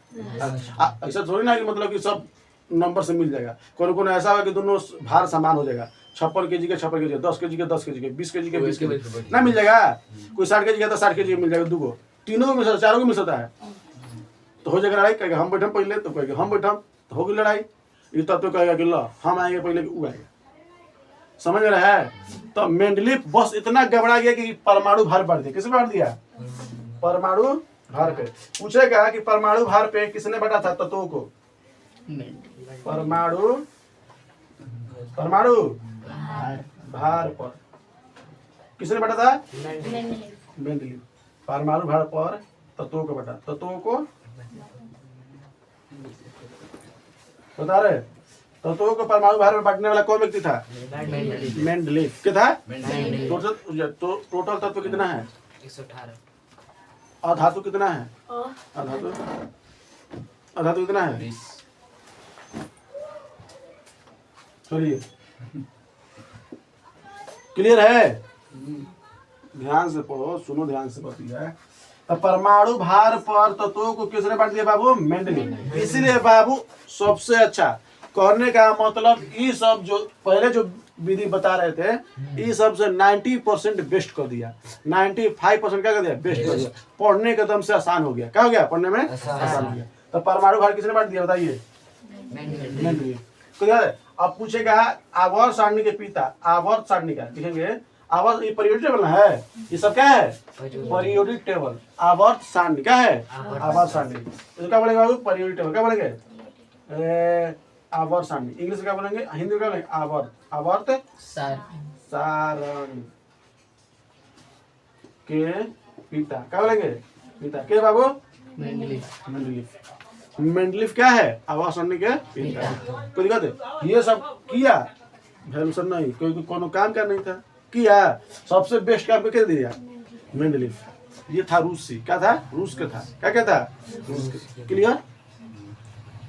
ऐसा थोड़ी ना कि मतलब कि सब नंबर से मिल जाएगा। कौन ऐसा होगा कि दोनों भार समान हो जाएगा, 56 kg के 56 kg, 10 kg के 10 kg, 20 kg के 20 kg ना मिल जाएगा। कोई 60 kg का तो 60 kg मिल जाएगा, 2 तीनों को मिल सकता, 4 को मिल सकता है। तो हो जाएगा लड़ाई। कहेगा हम बैठम पहले, तो कहेगा हम बैठम, तो होगी लड़ाई। ये तत्व कहेगा कि लो हम आएंगे पहले कि वो आएगा। समझ में रहा है? तो मेंडलीफ बस इतना घबरा गया कि परमाणु भार बढ़ दिया। किसने बढ़ दिया? परमाणु भार पे। पूछेगा कि परमाणु भार पे किसने बढ़ा था तत्वों को? परमाणु भार पर किसने बढ़ा था? मेंडलीफ। परमाणु भार पर तत्वों को बढ़ा, तत्वों को बता रहे तत्वों को परमाणु भार में बांटने वाला कौन व्यक्ति था? मेंडलीफ। क्या था? टोटल तत्व कितना है? 118 अधातु कितना है? अधातु कितना है? 20 चलिए क्लियर है? ध्यान से पढ़ो, सुनो ध्यान से बतिया। तो परमाणु भार पर तत्वों को किसने बांट दिया बाबू? मेंडलीफ। इसीलिए बाबू सबसे अच्छा करने का मतलब ये सब जो पहले जो विधि बता रहे थे ये सब से 90% बेस्ट कर दिया, 95% क्या कर दिया? बेस्ट कर दिया। पढ़ने के दम से आसान हो गया। क्या हो गया? पढ़ने में आसान हो गया। तो परमाणु भार किसने बांट दिया बताइए? मेंडलीफ। क्लियर है? अब पूछेगा आवर्त सारणी के पिता, आवर्त सारणी का लिखेंगे। आवर्त ये पीरियोडिक टेबल ना है, ये सब क्या है? Periodic table. आवर्त सारणी क्या है? आवर्त सारणी। तो क्या बोलेंगे बाबू? Periodic table. क्या बोलेंगे? आवर्त सारणी। इंग्लिश में क्या बोलेंगे? हिंदी में क्या बोलेंगे? आवर्त सारणी के पिता। क्या बोलेंगे? पिता के बाबू? मेंडलीफ क्या है? आवर्त सारणी के पिता। कोई दिक्कत है? ये सब किया वैल्यूशन नहीं, कोई कोनो काम क्या नहीं था, किया। सबसे बेस्ट काम क्या दिया? मेंडलीफ। ये था रूसी। क्या था? रूस का था। क्या था? रूस का। क्लियर?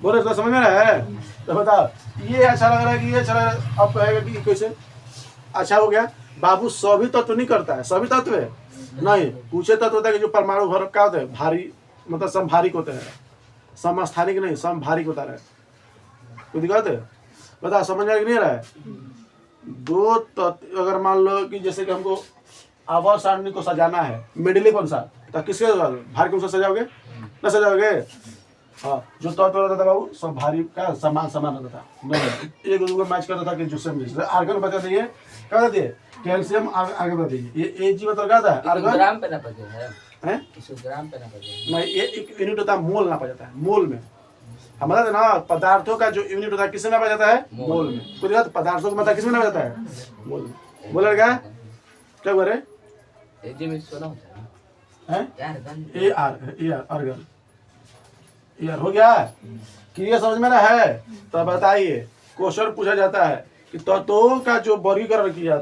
बोले तो समझ में रहा है? तो बताओ ये अच्छा लग रहा है कि ये अच्छा लग रहा है? अब कहेगा कि कैसे अच्छा हो गया? बाबू सभी तत्व नहीं करता है, सभी तत्व है नहीं, कुछ तत्व होता है कि जो परमाणु भर क्या होता है? भारी, मतलब समभारिक होते हैं। समस्थानिक नहीं, समभारिक होता है। कोई दिक्कत है? बता समझ में नहीं रहा है? दो तत्व अगर मान लो कि जैसे कि हमको आवर्त सारणी को सजाना है मेंडलीफ अनुसार, तो किसके भार के अनुसार सजाओगे? ना सजाओगे? हाँ, जो तत्व रहता था बाबू सब भारी का समान रहता था, नहीं एक दूसरे को मैच करता था कि जिससे मिल आर्गन बता दिए। क्या बता दिए? कैल्शियम आगे बता दिए। ये जी मतलब क्या था? आर्गन ग्राम पे ना पड़े है, है? इसको ग्राम पे ना पड़े नहीं, ये एक यूनिट होता है, मोल नापा जाता है। मोल में हम बताते ना पदार्थों का जो यूनिट होता है किससे नापा जाता है? मोल में। कोई दिक्कत? पदार्थों का मतलब किसमें नापा जाता है? मोल में। बोला क्या बोल रहे? जी में सोना होता हैं? यार गन ए आर आर्गन यार हो गया। क्लियर समझ में ना है? तो बताइए क्वेश्चन पूछा जाता है कि तत्वों का जो वर्गीकरण किया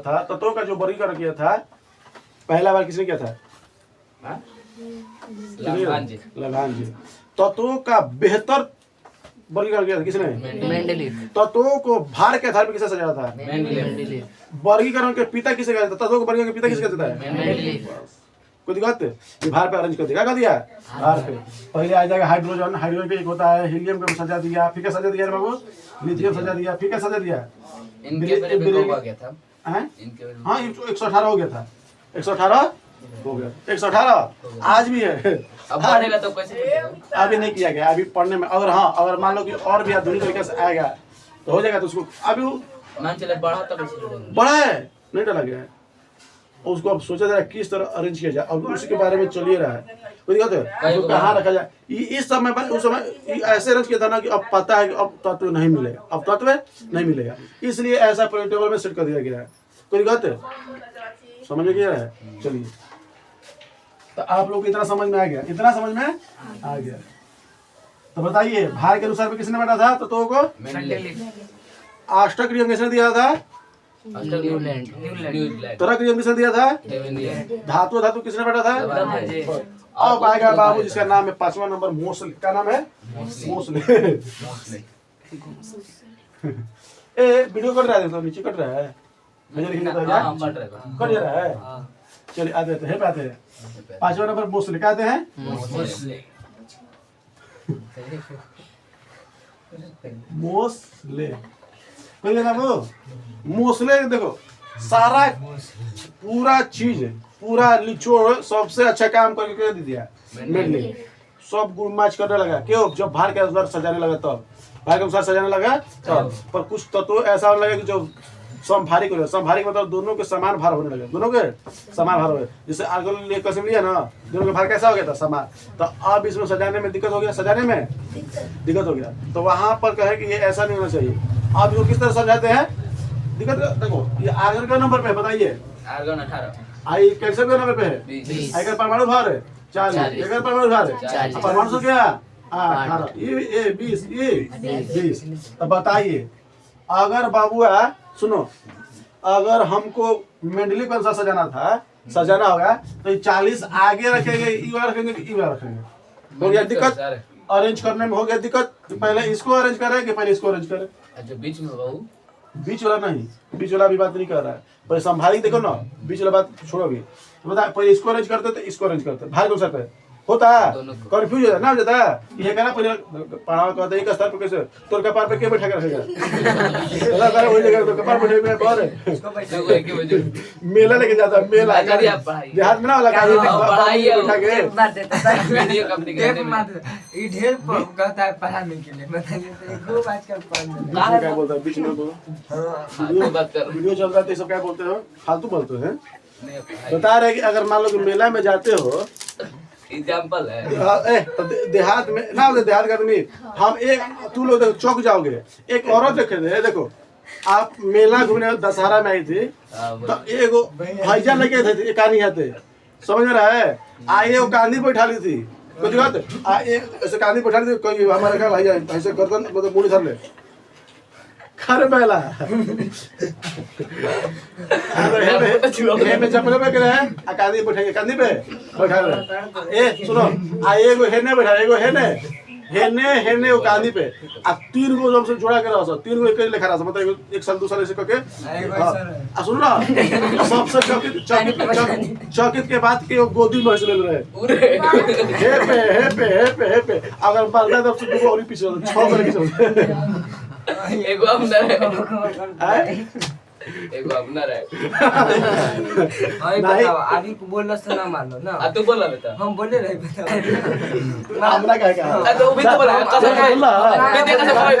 था, पहला बार किसने किया था? लघान जी। तत्वों का बेहतर वर्गीकरण किया था किसने? मेंडलीफ। तत्वों को भार के आधार पर किसे सजाया था? मेंडलीफ। वर्गीकरण के पिता किसे कहता था? तत्वों के वर्गीकरण के पिता किसे कहता है? मेंडलीफ। कोई दिक्कत? ये भार पे अरेंज कर दिया। क्या कर दिया? भार पे पहले आ जाएगा हाइड्रोजन पे एक होता है, हीलियम पे सजा दिया, फिर क्या सजा दिया बाबू? लिथियम सजा दिया, फिर क्या सजा दिया? इनके पहले भी हो गया था। हैं? इनके पहले हाँ 118 हो गया था। 118 हो गया। 118 आज भी है। अब बढ़ेगा तो कैसे? अभी नहीं किया गया, अभी पढ़ने में। अगर हाँ अगर मान लो कि और भी आधुनिक तरीके से आएगा तो हो जाएगा। तो उसको अभी मान चले बढ़ा तो कैसे? बड़ा है, नहीं डाला गया है। उसको अब सोचा जाए किस तरह अरेंज किया जाए, अब उसी के बारे में चलिए रहा है। कोई दिक्कत है? उसको कहाँ रखा जाए? इस समय पर उस समय ऐसे अरेंज किया था ना कि अब पता है कि अब तत्व नहीं मिलेगा, अब तत्व नहीं मिलेगा, इसलिए ऐसा टेबल में सेट कर दिया गया है। कोई दिक्कत है? समझ में क्या है? चलिए तो आप लोग को इतना समझ में आ गया? इतना समझ में आ गया? तो बताइए भार के अनुसार किसने बांटा था तत्वों को? मेंडलीफ। अष्टक नियम किसने दिया था? न्यूजीलैंड। तरक नियम किसने दिया था? धातु किसने बांटा था? अब आएगा बाबू जिसका नाम है 5वां नंबर मोस्ले। क्या नाम है? मोस्ले। ए वीडियो कट रहा है, तो नीचे कट रहा है, कट रहा है। चलिए आते हैं, आते हैं 5वां नंबर मोस्ले। कहते हैं मोस्ले। कोई बाबू मोस्ले देखो सारा पूरा चीज पूरा निचोड़ सबसे अच्छा काम करके दे दिया। मेनली सब गुण मैच करने लगा। क्यों? जब भार के अनुसार सजाने लगा तब, भार के अनुसार सजाने लगा तब। पर कुछ तत्व ऐसा होने लगा कि जो समभारिक हो रहे, समभारिक मतलब दोनों के समान भार होने लगे, दोनों के समान भार हो गए। जैसे आर्गन कसम लिया ना, दोनों का भार कैसा हो गया था? समान। तो अब इसमें सजाने में दिक्कत हो गया, सजाने में दिक्कत हो गया। तो वहां पर कहे कि ये ऐसा नहीं होना चाहिए। आप इसको किस तरह समझाते हैं? दिक्कत देखो, ये आर्गन का नंबर पे है बताइए? आर्गन 18। आई कैल्शियम का नंबर पे है? 20। आई का परमाणु भार है 40। अगर परमाणु भार है 40। परमाणु संख्या 18, ये 20, ये 20। तो बताइए अगर बाबुआ सुनो, अगर हमको मेंडली के अनुसार सजाना होगा तो 40 आगे रखेंगे, ई वाला रखेंगे, ई वाला रखेंगे। हो गया दिक्कत, अरेंज करने में हो गया दिक्कत। पहले इसको अरेंज करें कि पहले इसको अरेंज करें? अच्छा बीच में बाबू, बीच वाला नहीं, बीच वाला भी बात नहीं कर रहा है, पहले संभाली देखो ना, बीच वाला बात छोड़ोगे। बता, पहले इसको अरेंज करते तो इसको अरेंज करते, भाई कौन सा पे होता है, कंफ्यूज हो जाता ना, हो जाता है। ये कहना पहले पढ़ावा कहते हैं, एक स्तर पे कैसे तोर कपार पे के बैठा कर रखेगा, अल्लाह करे वही जगह तो कपार बैठे में बाहर देखो एक ही बजे मेला लेके जाता है, मेला करिए आप पढ़ाई। देहात में ना वाला पढ़ाई है, बैठा के मार देता था। वीडियो कंपनी के टेप मार ये ढेर कहता है पढ़ाने के लिए, बताइए तो एक खूब आजकल पढ़ने बीच में क्या बोलता है, बीच में बोलो, वीडियो बात कर वीडियो चल रहा है तो ये सब क्या बोलते हो, फालतू बोलते हैं। नहीं पढ़ाई बता रहे कि अगर मान लो कि मेला में जाते हो, एग्जांपल है। तो देहात में ना, देहात का आदमी, हम एक तू लोग देखो चौक जाओगे, एक औरत देखे थे, देखो आप मेला घूमने दशहरा में आई थी, तो एगो भैया लगे थे, एक आनी आते, समझ में रहा है, आए वो कांदी बैठा ली थी, कुछ बात एक ऐसे कांदी बैठा ली थी, कोई हमारे क्या भैया ऐसे गर्दन मतलब मुड़ी धर ले खर बेला में चपले पे करे आ कांदी बैठेंगे, कांदी पे बैठा ले। ए सुनो, आ एगो हेने बैठा, एगो हेने वो कांदी पे, आ 3 गो हमसे जोड़ा के रहा, 3 गो एक लेखा रहा, मतलब एक साल दूसरा ऐसे करके। आ सुनो ना, सबसे चौकित के बाद के गोदी में ले रहे हे पे अगर बंदा तब से दुगो और पीछे 6 करे पीछे एगो अपनर है, एगो अपनर है। हां बताओ, आगे को बोलना से ना मान लो ना। आ तू बोला बेटा, हम बोले रहे बताओ हमरा क्या क्या आ तो भी तो बोला कसम है,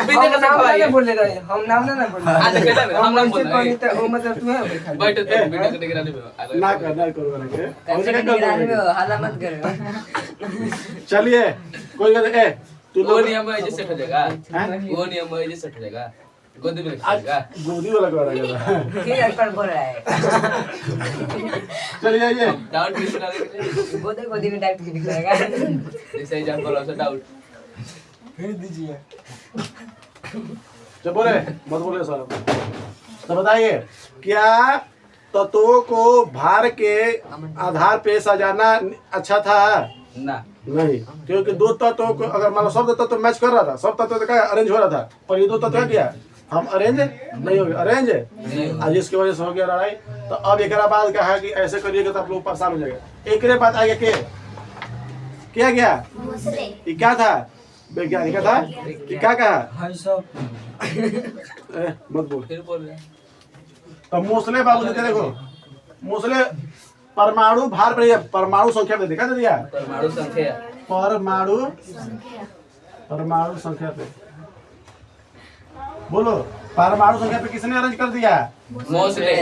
बीते कसम खवाई बोले रहे, हम नाम ना बोले। आज कहता है हम नाम बोल रहे हैं, तो वो मतलब तू है बैठा बैठ तो वीडियो के निगरानी में ना करना करो करके कैसे की निगरानी में हाला मत करो। चलिए कोई कहते ए तू वो लोग नियम है, सेट हो जाएगा, हैं? वो नियम है, सेट हो जाएगा, गोदी में रखिएगा। गोदी वाला कर रहा फिर पर बोल रहा है चलिए ये डाउट भी बना देंगे, गोदे गोदी में डायरेक्ट दिख जाएगा। जैसे एग्जांपल हो डाउट फिर दीजिए। जब बोले मत बोले सर, तो बताइए क्या तत्वों को भार के आधार पे सजाना अच्छा था? ना, नहीं, क्योंकि 2 तत्वों को अगर मान लो सब तत्व मैच कर रहा था, सब तत्व का अरेंज हो रहा था, पर ये 2 तत्व क्या किया, हम अरेंज नहीं हो गए, अरेंज आज इसकी वजह से हो गया लड़ाई। तो अब एक बाद कहा कि ऐसे करिएगा तो आप लोग परेशान हो जाएगा। एक बाद आगे के क्या गया, ये क्या था, वैज्ञानिक क्या था, ये क्या कहा, हां सब मत बोल। फिर बोल रहे हैं तो मोसले बाबू जी देखो, मोसले परमाणु भार पर, परमाणु संख्या पे देखा दिया, परमाणु संख्या, परमाणु संख्या पे बोलो, परमाणु संख्या पे किसने अरेंज कर दिया, मोसले।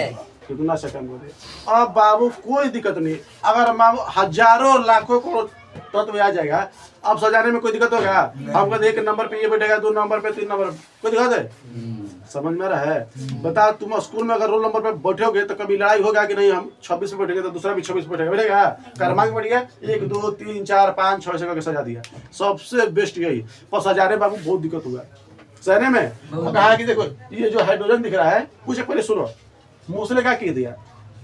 कितना सेकंड बोले। अब बाबू कोई दिक्कत नहीं, अगर बाबू हजारों लाखों करोड़ तत्व आ जाएगा, अब सजाने में कोई दिक्कत होगा? हम कहते 1 नंबर पे ये बैठेगा, 2 नंबर पे 3 नंबर, कोई दिक्कत है? समझ में रहा है? बता, तुम स्कूल में अगर रोल नंबर पे बैठोगे तो कभी लड़ाई होगा कि नहीं, हम 26 पे बैठेंगे तो दूसरा भी 26 पे बैठेगा, क्रमांक बढ़ गया 1 2 3 4 5 6 से करके सजा दिया। सबसे बेस्ट यही, पर सजाने बाबू बहुत दिक्कत हुआ सहने में। कहा कि देखो ये जो हाइड्रोजन दिख रहा है, कुछ पहले सुनो, मूसले का किया दिया,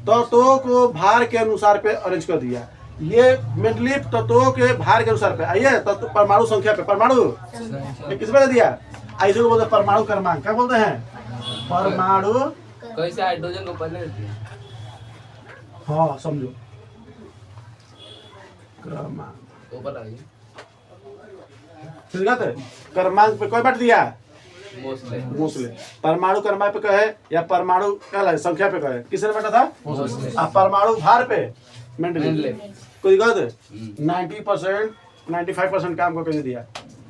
तत्वों को भार के अनुसार पे अरेंज कर दिया। ये मेंडली तत्वों के भार के अनुसार पे, आइए तत्व परमाणु संख्या पे, परमाणु किस पे दिया, ऐसे को बोलते परमाणु क्रमांक, क्या बोलते हैं, परमाणु, कैसे हाइड्रोजन को पहले दिया, हाँ समझो, क्रमांक ऊपर आ गई ठीक है। क्रमांक पे कोई बैठ दिया, मोसले, मोसले। परमाणु क्रमांक पे कहे या परमाणु क्या संख्या पे कहे, किसने बैठा था, मोसले। अब परमाणु भार पे मेंडले, कोई दिक्कत है? 90% 95% काम को कर दिया।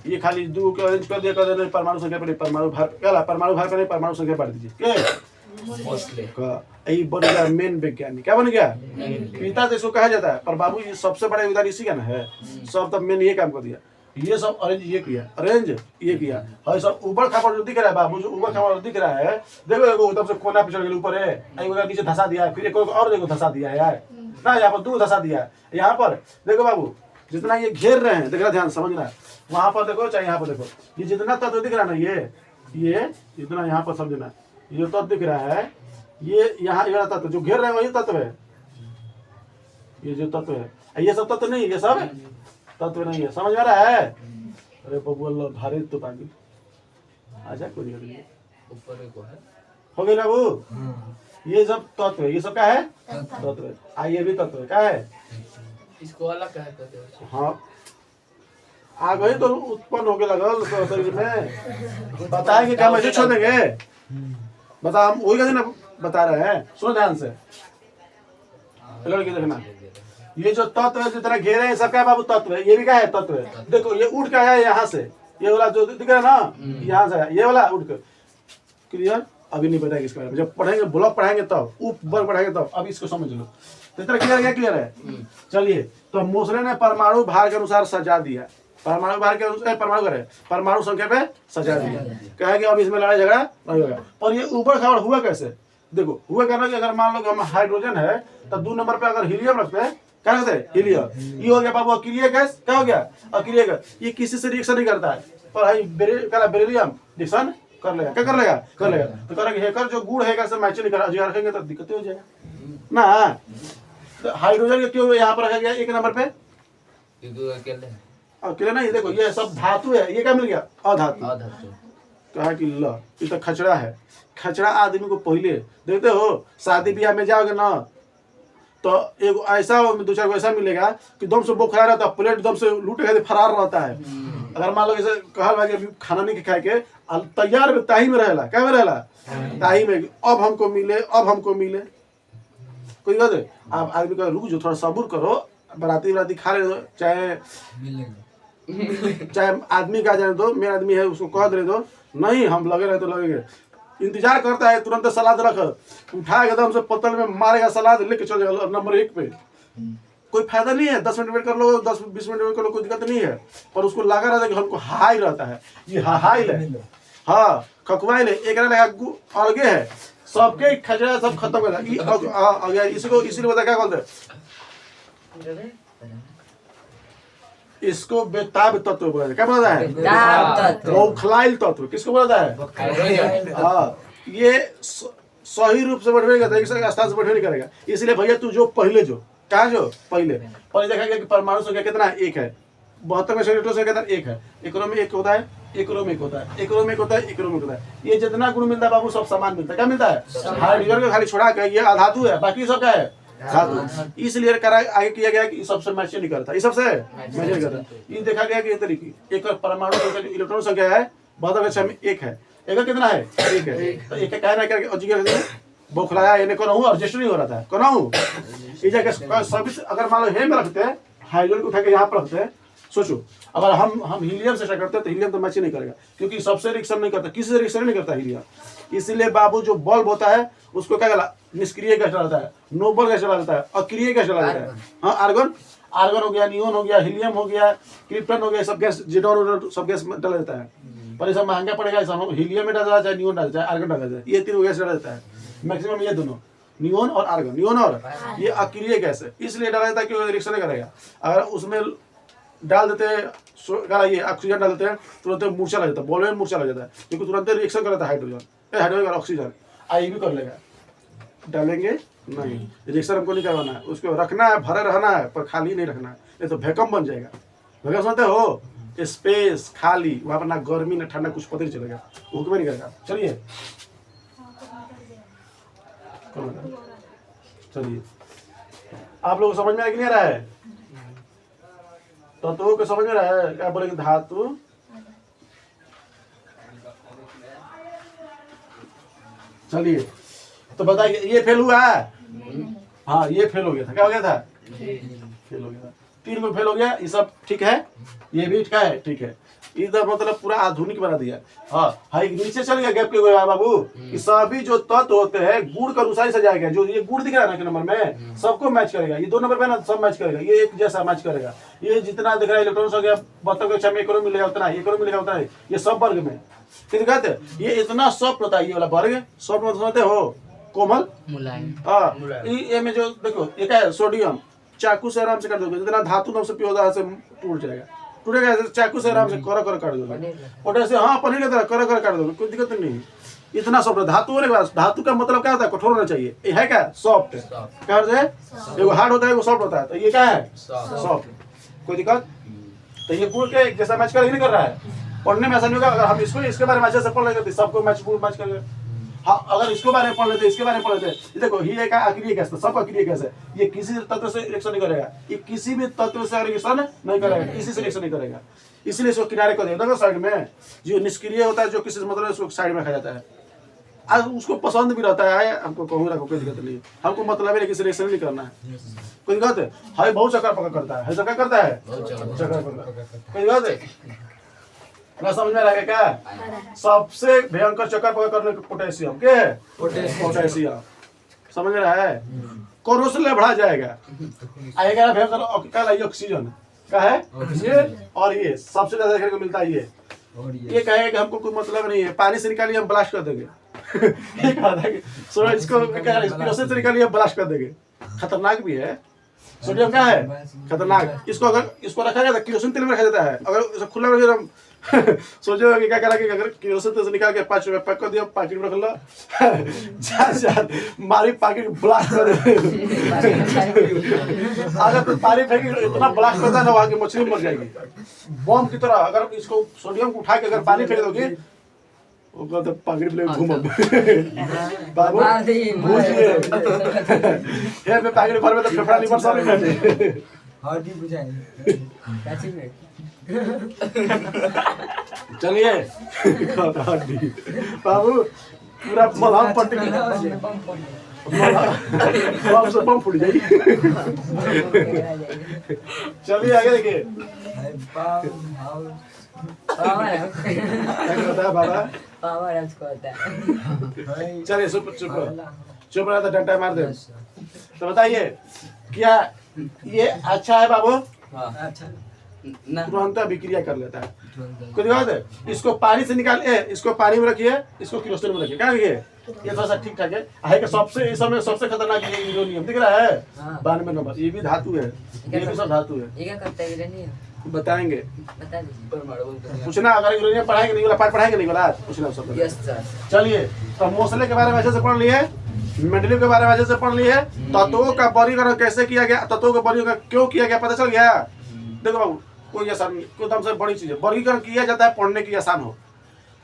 ये खाली 2 को अरेंज कर दिया, कर परमाणु संख्या पे, परमाणु भार क्या, परमाणु भार पे परमाणु संख्या बढ़ दीजिए के मोसले का यही बन गया मेन वैज्ञानिक, क्या बन गया, पिता तो इसको कहा जाता है, पर बाबू ये सबसे बड़ा योगदान इसी का ना है, सब तब मेन ये काम कर दिया, ये सब अरेंज ये किया, अरेंज ये किया, और सब ऊपर खापर जो दिख रहा है बाबू, जो ऊपर खापर दिख रहा है, देखो एगो तब से कोना पे चढ़ गया ऊपर है, एगो नीचे धसा दिया है, फिर एक और देखो धसा दिया है यार ना, यहाँ पर 2 धसा दिया है, यहाँ पर देखो बाबू जितना ये घेर रहे हैं, देख रहा ध्यान समझना, वहां पर देखो चाहे यहाँ पर देखो, ये जितना तत्व दिख रहा है ना, ये इतना यहाँ पर समझना, ये जो तत्व दिख रहा है ये यहाँ ये वाला तत्व जो घेर रहे हैं वही तत्व है, ये जो तत्व है, ये सब तत्व नहीं, ये सब तत्व नहीं है, समझ में आ रहा है? अरे बबुआ भारी तो पागी आजा कोई नहीं, ऊपर एक है हो गई ना वो, ये सब तत्व है, ये सब क्या है तत्व है, ये भी तत्व है, क्या है? इसको अलग कहा कहते हैं। हाँ आ गई तो उत्पन्न होके लगल शरीर में, बताएंगे क्या मैसेज छोड़ देंगे? बता, हम वही का ना बता रहे हैं, सुनो ध्यान से लड़के देखना, ये जो तत्व है जितना घेरे हैं सब क्या बाबू तत्व है, ये भी क्या है तत्व है। देखो ये उठ के आया यहाँ से, ये वाला जो दिख रहा है ना यहाँ से आया, ये वाला उठ कर क्लियर, अभी नहीं बताएगा इसके बारे में, जब पढ़ेंगे ब्लॉक पढ़ाएंगे तब ऊपर पढ़ाएंगे तब, अब इसको समझ लो। तो इतना क्लियर है, क्लियर है? चलिए, तो मोसले ने परमाणु भार के अनुसार सजा दिया, परमाणु भार के अनुसार परमाणु करे परमाणु संख्या पे सजा दिया, कहे कि अब इसमें लड़ाई झगड़ा नहीं होगा। पर ये ऊपर खबर हुआ कैसे? देखो हुआ क्या ना कि अगर मान लो कि हम हाइड्रोजन है तो 2 नंबर पे अगर हीलियम रखते हैं, क्या रखते हैं? हीलियम। ये हो गया बाबू अक्रिय गैस, क्या हो गया? अक्रिय गैस। ये किसी से रिएक्शन नहीं करता है, पर भाई बेरिलियम रिएक्शन कर लेगा, क्या कर लेगा? कर लेगा। तो करेंगे हेकर जो गुड़ है कैसे मैच नहीं कर रखेंगे तो दिक्कत हो जाएगा ना। तो हाइड्रोजन क्यों यहाँ पर रखा गया 1 नंबर पे? अकेले नहीं, देखो ये सब धातु है, ये क्या मिल गया? अधातु। कहा कि ल ये तो खचड़ा है, खचड़ा आदमी को पहले देखते हो, शादी ब्याह में जाओगे ना तो एक ऐसा 2-4 को ऐसा मिलेगा कि दम से बोखरा रहता है, प्लेट दम से लूटे फरार रहता है। अगर मान लो जैसे कहल भाई कि खाना नहीं खाए के तैयार में ताही में रहेला, क्या में रहेला? ताही में, अब हमको मिले, अब हमको मिले। कोई कहते आप आदमी का रुक जो थोड़ा सब्र करो, बराती खा ले दो, चाहे आदमी का जाने दो, मेरा आदमी है उसको कह दे दो, नहीं हम लगे रहे तो लगेंगे। इंतजार करता है, तुरंत सलाद रख, उठाएगा एकदम से पतल में मारेगा, सलाद लेके चल जाएगा नंबर 1 पे। कोई फायदा नहीं है, 10 मिनट वेट कर लो, 10-20 मिनट वेट कर लो, कोई दिक्कत नहीं है। पर उसको लगा रहता है कि हमको हाई रहता है, ये हाई है, हाँ खकवाइल है, एक अलगे है, सबके खजरा सब खत्म कर दिया। इसको इसीलिए बता क्या बोलते हैं, इसको बेताब तत्व बोला जाता है। क्या बोला जाता है? बौखलाइल तत्व। किसको बोला जाता है? हाँ, ये सही रूप से बढ़वे करता है, एक स्थान से बढ़वे नहीं करेगा। इसलिए भैया तू जो पहले जो कहा जो पहले देखा गया कि परमाणु संख्या कितना है? 1 है। 72 में से न्यूट्रॉन संख्या कितना? 1 है। एकरो में 1 होता है, एकरो में 1 होता है, एकरो में 1 होता है, एकरो में 1 होता है। ये जितना गुण मिलता है बाबू सब समान मिलता है। क्या मिलता है? हाइड्रोजन को खाली छोड़ा के ये अधातु है, बाकी सब क्या है? धातु। इसलिए करा आगे किया गया कि सबसे मैच नहीं करता, ये सबसे मैच नहीं करता। ये देखा गया कि ये तरीके एक परमाणु इलेक्ट्रॉन संख्या है 72 में 1 है। एक कितना है? 1 है। तो एक कहना करके अजीब बौखलाया इन्हें को हूँ रजिस्टर नहीं हो रहा था, कौन हूँ ये जगह सर्विस। अगर मान लो हे में रखते हैं, हाइड्रोजन को उठा के यहाँ पर रखते हैं, सोचो अगर हम हीलियम से करते हैं तो हीलियम तो मैच नहीं करेगा, क्योंकि सबसे रिएक्शन नहीं करता, किसी से रिएक्शन नहीं करता हीलियम। इसलिए बाबू जो बल्ब होता है उसको क्या कहला? निष्क्रिय गैस डालता है, नोबल गैस डालता है, अक्रिय गैस डालता है। हाँ, आर्गन हो गया, नियोन हो गया, हीलियम हो गया, क्रिप्टन हो गया, सब गैस जिडोन सब गैस डाल देता है। पर ये सब महंगा पड़ेगा, सब हीलियम में डाला जाए, नियोन डाला जाए, आर्गन डाला जाए, ये 3 गैस डाला जाता है मैक्सिमम, ये दोनों नियोन और आर्गन। नियोन और ये अक्रिय गैस है, इसलिए डाला जाता है कि रिएक्शन नहीं करेगा। अगर उसमें डाल देते हैं ये ऑक्सीजन डाल देते हैं, तुरंत मूर्छा लग जाता है, बॉल में मूर्छा लग जाता है, क्योंकि तुरंत रिएक्शन करता है हाइड्रोजन और ऑक्सीजन। आई भी कर लेगा, डालेंगे नहीं, रिएक्शन हमको नहीं करवाना है, उसको रखना है, भरे रहना है, पर खाली नहीं रखना है, नहीं तो वैक्यूम बन जाएगा। वैक्यूम सुनते हो? स्पेस खाली, वहाँ पर ना गर्मी ना ठंडा, कुछ पता नहीं चलेगा, हुक्म नहीं करेगा। चलिए चलिए, आप लोग समझ में आ नहीं आ रहा है? तो को समझ में रहा है? क्या बोलेंगे? धातु चलिए, तो बताइए ये फेल हुआ है? हाँ, ये फेल हो गया था। क्या हो गया था? फेल हो गया था। 3 को फेल हो गया, ये सब ठीक है, ये भी क्या है? ठीक है। इधर मतलब पूरा आधुनिक बना दिया। हाँ हाँ, नीचे चल गया गैप के हुए बाबू। कि सभी जो तत्व होते हैं गुड़ का अनुसार सजाया गया। जो ये गुड़ दिख रहा है ना के नंबर में, सबको मैच करेगा। ये 2 नंबर पे ना सब मैच करेगा, ये एक जैसा मैच करेगा। ये जितना दिख रहा है इलेक्ट्रॉन संख्या 72 में 1 करोड़ मिलेगा उतना, 1 करोड़ मिलेगा उतना, ये सब वर्ग में ठीक कहते। ये इतना सॉफ्ट होता है ये वाला वर्ग। सॉफ्ट मतलब समझते हो? कोमल, मुलायम। हाँ, ये में जो देखो ये क्या है? सोडियम। चाकू से आराम से कर दोगे, जितना धातु नम से पियोदा से टूट जाएगा। टूटेगा ऐसे चाकू से आराम से कर काट दोगे। पोटेशियम हाँ पनीर की तरह कर काट दोगे, कोई दिक्कत नहीं। इतना सॉफ्ट है धातु होने के बाद। धातु का मतलब क्या होता है? कठोर होना चाहिए। ये है क्या? सॉफ्ट। क्या होता है? एगो हार्ड होता है, एगो सॉफ्ट होता है। तो ये क्या है? सॉफ्ट। कोई दिक्कत? तो ये गुड़ के जैसा मैच कर नहीं कर रहा है। पढ़ने में ऐसा नहीं होगा। अगर हम इसको इसके बारे में अच्छे से पढ़ लेते तो सबको मैच करेंगे। हाँ अगर इसके बारे में पढ़ लेते, इसके बारे में पढ़ लेते, ये देखो ही एक अक्रिय गैस, सब अक्रिय गैस है। ये किसी तत्व से रिएक्शन नहीं करेगा, ये किसी भी तत्व से रिएक्शन नहीं करेगा, किसी से रिएक्शन नहीं करेगा। इसलिए इसको किनारे कर देगा साइड में। जो निष्क्रिय होता है, जो किसी मतलब उसको साइड में रखा जाता है। आज उसको पसंद भी रहता है, हमको कहूँगा कोई दिक्कत नहीं। हमको मतलब है किसी रिएक्शन नहीं करना है। कोई दिक्कत है? हाई बहुत चक्कर पकड़ करता है, चक्कर करता है, चक्कर कोई दिक्कत है? ना समझ में आ रहा क्या? सबसे भयंकर चक्कर पकड़ करने पोटेशियम क्या है? पोटेशियम। समझ रहा है? कोरोसिल बढ़ा जाएगा। आएगा ना भयंकर क्या लाइए? ऑक्सीजन क्या है? ये और ये सबसे ज्यादा देखने को मिलता है। ये कहेगा कि हमको कोई मतलब नहीं है, पानी से निकालिए हम ब्लास्ट कर देंगे। ये कहा था कि इसको किरोसिन से निकालिए ब्लास्ट कर देंगे। खतरनाक भी है। सोडियम क्या है? खतरनाक। इसको अगर इसको रखा जाता है किरोसिन तेल में रखा जाता है। अगर इसे खुला रखिए हम सोचो कि क्या करा कि अगर किरोसिन तेल से निकाल के 5 रुपए पैक कर दिया, पैकेट में रख लो, जा मारी पैकेट ब्लास्ट कर दे। अगर तो पानी फेंके इतना ब्लास्ट करता है ना वहाँ की मछली मर जाएगी बम की तरह। अगर इसको सोडियम को उठा के अगर पानी फेंक दोगे वो तो पैकेट में घूम बाबू भूजिए ये में पैकेट भर में तो फेफड़ा लीवर सब निकल हड्डी बुझाएंगे कैसे में चलिए बाबू पूरा मलहम पट्टी बम फूट जाएगी। चलिए आगे देखिए क्या बाबा। चलिए चुप रहा था, डंडा मार दे। तो बताइए क्या ये अच्छा है बाबू? अच्छा तुरंत अभिक्रिया कर लेता है। कोई बात है? इसको पानी से निकालिए, इसको पानी में रखिए, इसको किरोसिन में रखिए। क्या रखिए? ये थोड़ा सा ठीक ठाक है कि सबसे इस समय सबसे खतरनाक ये यूरेनियम दिख रहा है 92 नंबर। ये भी धातु है, ये भी सब धातु है। ये क्या करता है यूरेनियम? बताएंगे, बता दीजिए। पूछना अगर यूरेनियम पढ़ाएंगे नहीं वाला पार्ट पढ़ाएंगे नहीं वाला पूछना सब। Yes sir. चलिए तो मोसले के बारे में अच्छे से पढ़ लिए, मेंडलीव के बारे में अच्छे से पढ़ लिए, तत्वों का वर्गीकरण कैसे किया गया, तत्वों का वर्गीकरण क्यों किया गया पता चल गया। देखो बाबू कोई आसान कोई सबसे बड़ी चीज है, वर्गीकरण किया जाता है पढ़ने की आसान हो।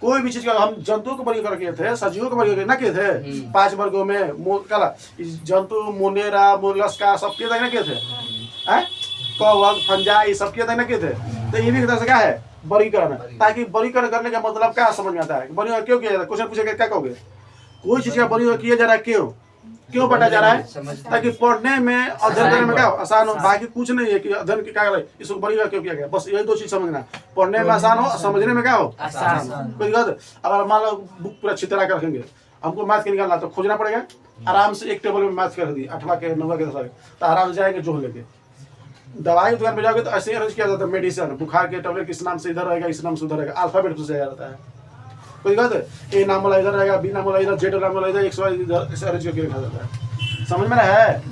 कोई भी चीज का हम जंतुओं को वर्गीकरण किए थे, सजीवों को वर्गीकरण ना किए थे 5 वर्गों में। जंतु मोनेरा मोलस्का सब किए थे ना किए थे, कवक फंजा ये सब किए थे ना किए थे। तो ये भी तरह से क्या है? वर्गीकरण है। ताकि वर्गीकरण करने का मतलब क्या समझ में आता है? वर्गीकरण क्यों किया जाता है? क्वेश्चन पूछेगा क्या कहोगे? कोई चीज का वर्गीकरण किया जा रहा है क्यों बटा जा रहा है? ताकि पढ़ने में अध्ययन करने में क्या आसान हो। बाकी कुछ नहीं है कि अध्ययन की क्या इसको वर्गीकरण क्यों किया गया, बस यही 2 चीज समझना। पढ़ने में आसान हो, समझने में क्या हो आसान। कोई दिक्कत? अगर मान लो बुक पूरा छितरा कर रखेंगे, हमको मैथ के निकालना तो खोजना पड़ेगा। आराम से एक टेबल में मैथ कर दी 8वां के 9वां के 10वां के, तो आराम से जाएंगे जोड़ लेके। दवाई दुकान पे जाओगे तो ऐसे ही अरेंज किया जाता है। मेडिसिन बुखार के टेबलेट किस नाम से इधर रहेगा, इस नाम से उधर रहेगा, अल्फाबेट से जाता है। कोई दिक्कत है? ए नाम वाला इधर रहेगा, बी नाम वाला इधर, जेड नाम वाला इधर, एक्स वाई इधर, ऐसे अरेंज करके रखा जाता है। समझ में रहा है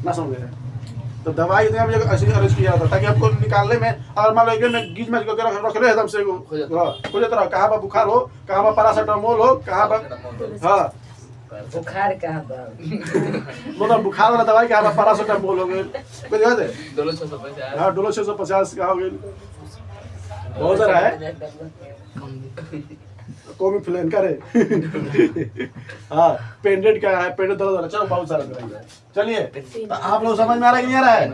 ना? समझ रहे हैं? तो दवाई दुकान में ऐसे ही अरेंज किया जाता है ताकि आपको निकालने में, और मान लो एक में गीज मैच करके रख ले एकदम से हो जाता है। कहाँ पर बुखार हो, कहाँ पर पैरासिटामोल हो, कहाँ पर हाँ बुखार कहाँ पर मतलब बुखार वाला दवाई कहाँ पर पैरासिटामोल हो गई। कोई दिक्कत है? डोलो 650। हाँ डोलो 650 का हो गई, बहुत सारा है। कॉमी फ्लेन का रे हाँ पेंडेंट का है, पेंडेंट दर्द वाला, चलो बहुत सारा कराएंगे। चलिए तो आप लोग समझ में आ रहा है कि नहीं आ रहा है?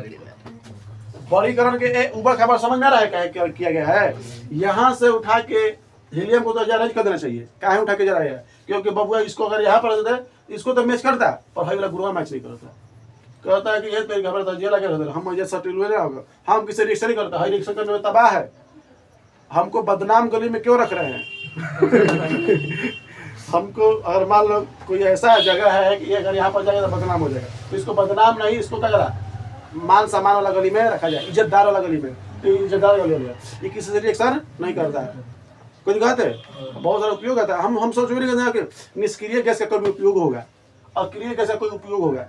वर्गीकरण के ऊपर खबर समझ में आ रहा है क्या किया गया है? यहाँ से उठा के हीलियम को तो अरेंज कर देना चाहिए। काहे उठा के जा रहा है? क्योंकि बबुआ इसको अगर यहाँ पर देते इसको तो मैच करता, पर भाई वाला गुरुआ मैच नहीं करता। कहता है कि ये तेरी खबर ये लगे हम ये सटिल हुए ना होगा, हम किसी रिएक्शन नहीं करता। हाई रिएक्शन करने में तबाह है। हमको बदनाम गली में क्यों रख रहे हैं? हमको अगर मान लो कोई ऐसा जगह है कि अगर यहाँ पर जाएगा तो बदनाम हो जाएगा, तो इसको बदनाम नहीं, इसको क्या करा मान सम्मान वाला गली में रखा जाए, इज्जतदार वाला गली में। तो इज्जतदार गली हो गया, ये किसी से रिएक्शन नहीं करता है। कोई दिक्कत है? बहुत सारा उपयोग आता है। हम सोच भी नहीं करते कि निष्क्रिय गैस का कोई उपयोग होगा, अक्रिय गैस का कोई उपयोग होगा।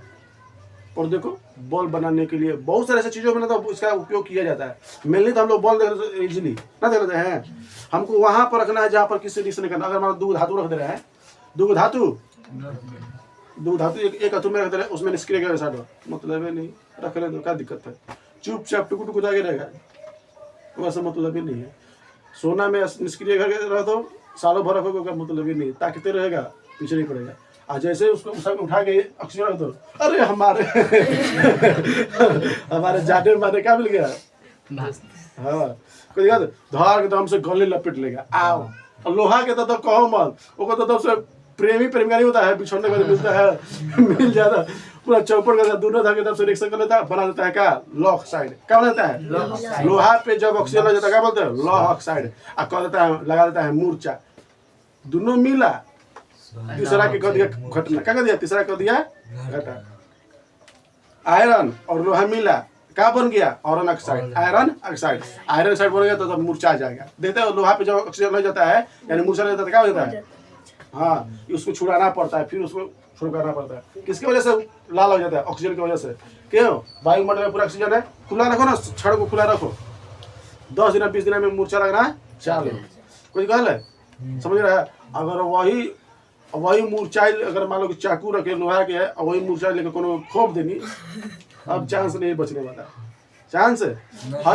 और देखो बॉल बनाने के लिए बहुत सारे ऐसे चीज़ों में ना तो इसका उपयोग किया जाता है। मेनली तो हम लोग बॉल देख इजीली ना देख लेते हैं। हमको वहाँ पर रखना है जहाँ पर किसी डिश नहीं करना। अगर हमारा दो धातु रख दे रहे हैं, दो धातु एक धातु में रख दे रहे हैं, उसमें निष्क्रिय का साइड मतलब है नहीं, रख ले तो क्या दिक्कत है। चुपचाप टुकु टुकु जाके रहेगा, वैसा मतलब ही नहीं है। सोना में निष्क्रिय घर रह तो सालों भर रखोगे का मतलब ही नहीं, ताकते रहेगा, पीछे नहीं पड़ेगा। आज जैसे उसको उठा के अक्षर रख दो, अरे हमारे हमारे जाने माने क्या मिल गया। हाँ कोई दिक्कत धार के तो हमसे गले लपेट लेगा आओ। और लोहा के तो कहो मत, वो तो सबसे प्रेमी प्रेमिका नहीं होता है, बिछोड़ने का मिलता है मिल जाता पूरा चौपड़ कर दोनों धागे तब से रिएक्शन कर लेता है, बना देता है क्या लॉक साइड। क्या बनाता है लोहा पे जब ऑक्सीजन लग जाता है क्या बोलते हैं लॉक साइड। और कह देता है लगा देता है मूर्छा। दोनों मिला, तीसरा के कर दिया घटना, क्या कर दिया तीसरा कर दिया घटा। आयरन और लोहा मिला क्या बन गया iron oxide. Iron oxide iron oxide बन गया तो तब मूर्छा आ जाएगा। देखते हो लोहा पे जब ऑक्सीजन लग जाता है यानी मूर्छा लग जाता है क्या हो जाता है। हाँ उसको छुड़ाना पड़ता है, फिर उसको शुरू करना पड़ता है। किसकी वजह से लाल हो जाता है ऑक्सीजन की वजह से। क्यों वायुमंडल में पूरा ऑक्सीजन है, खुला रखो ना, छड़ को खुला रखो, 10 दिन 20 दिन में मूर्छा लगना चालू। कोई गल है समझ रहा है। अगर वही मूर्छाई अगर मान लो कि चाकू रखे लोहा के है और वही मूर्छाई लेकर कोनो खोप देनी, अब चांस नहीं बचने वाला। चांस है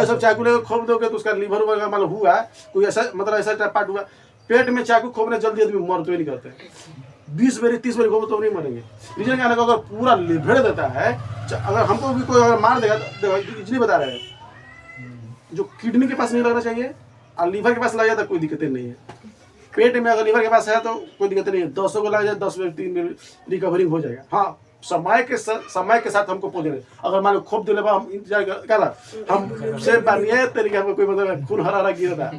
सब चाकू लेकर खोप दोगे तो उसका लीवर वगैरह मान लो हुआ कोई ऐसा मतलब ऐसा पार्ट हुआ, पेट में चाकू खोपने जल्दी आदमी मर तो ही नहीं करते। 20 बारी 30 बारी खोपो तो नहीं मरेंगे। रीजन क्या है अगर पूरा लिभेड़ देता है, अगर हमको भी कोई अगर मार देगा तो इजली बता रहे हैं जो किडनी के पास नहीं लगना चाहिए और लीवर के पास लग जाता कोई दिक्कतें नहीं है। पेट में अगर लीवर के पास है तो कोई दिक्कत नहीं है, 200 को लग जाए 10 मिनट 3 मिनट रिकवरिंग हो जाएगा। हाँ समय के साथ हमको पहुंच जाए। अगर मान लो खोप दिले हम इंतजार कर हम से बानिए तरीके हमको कोई मतलब खून हरा गिर रहा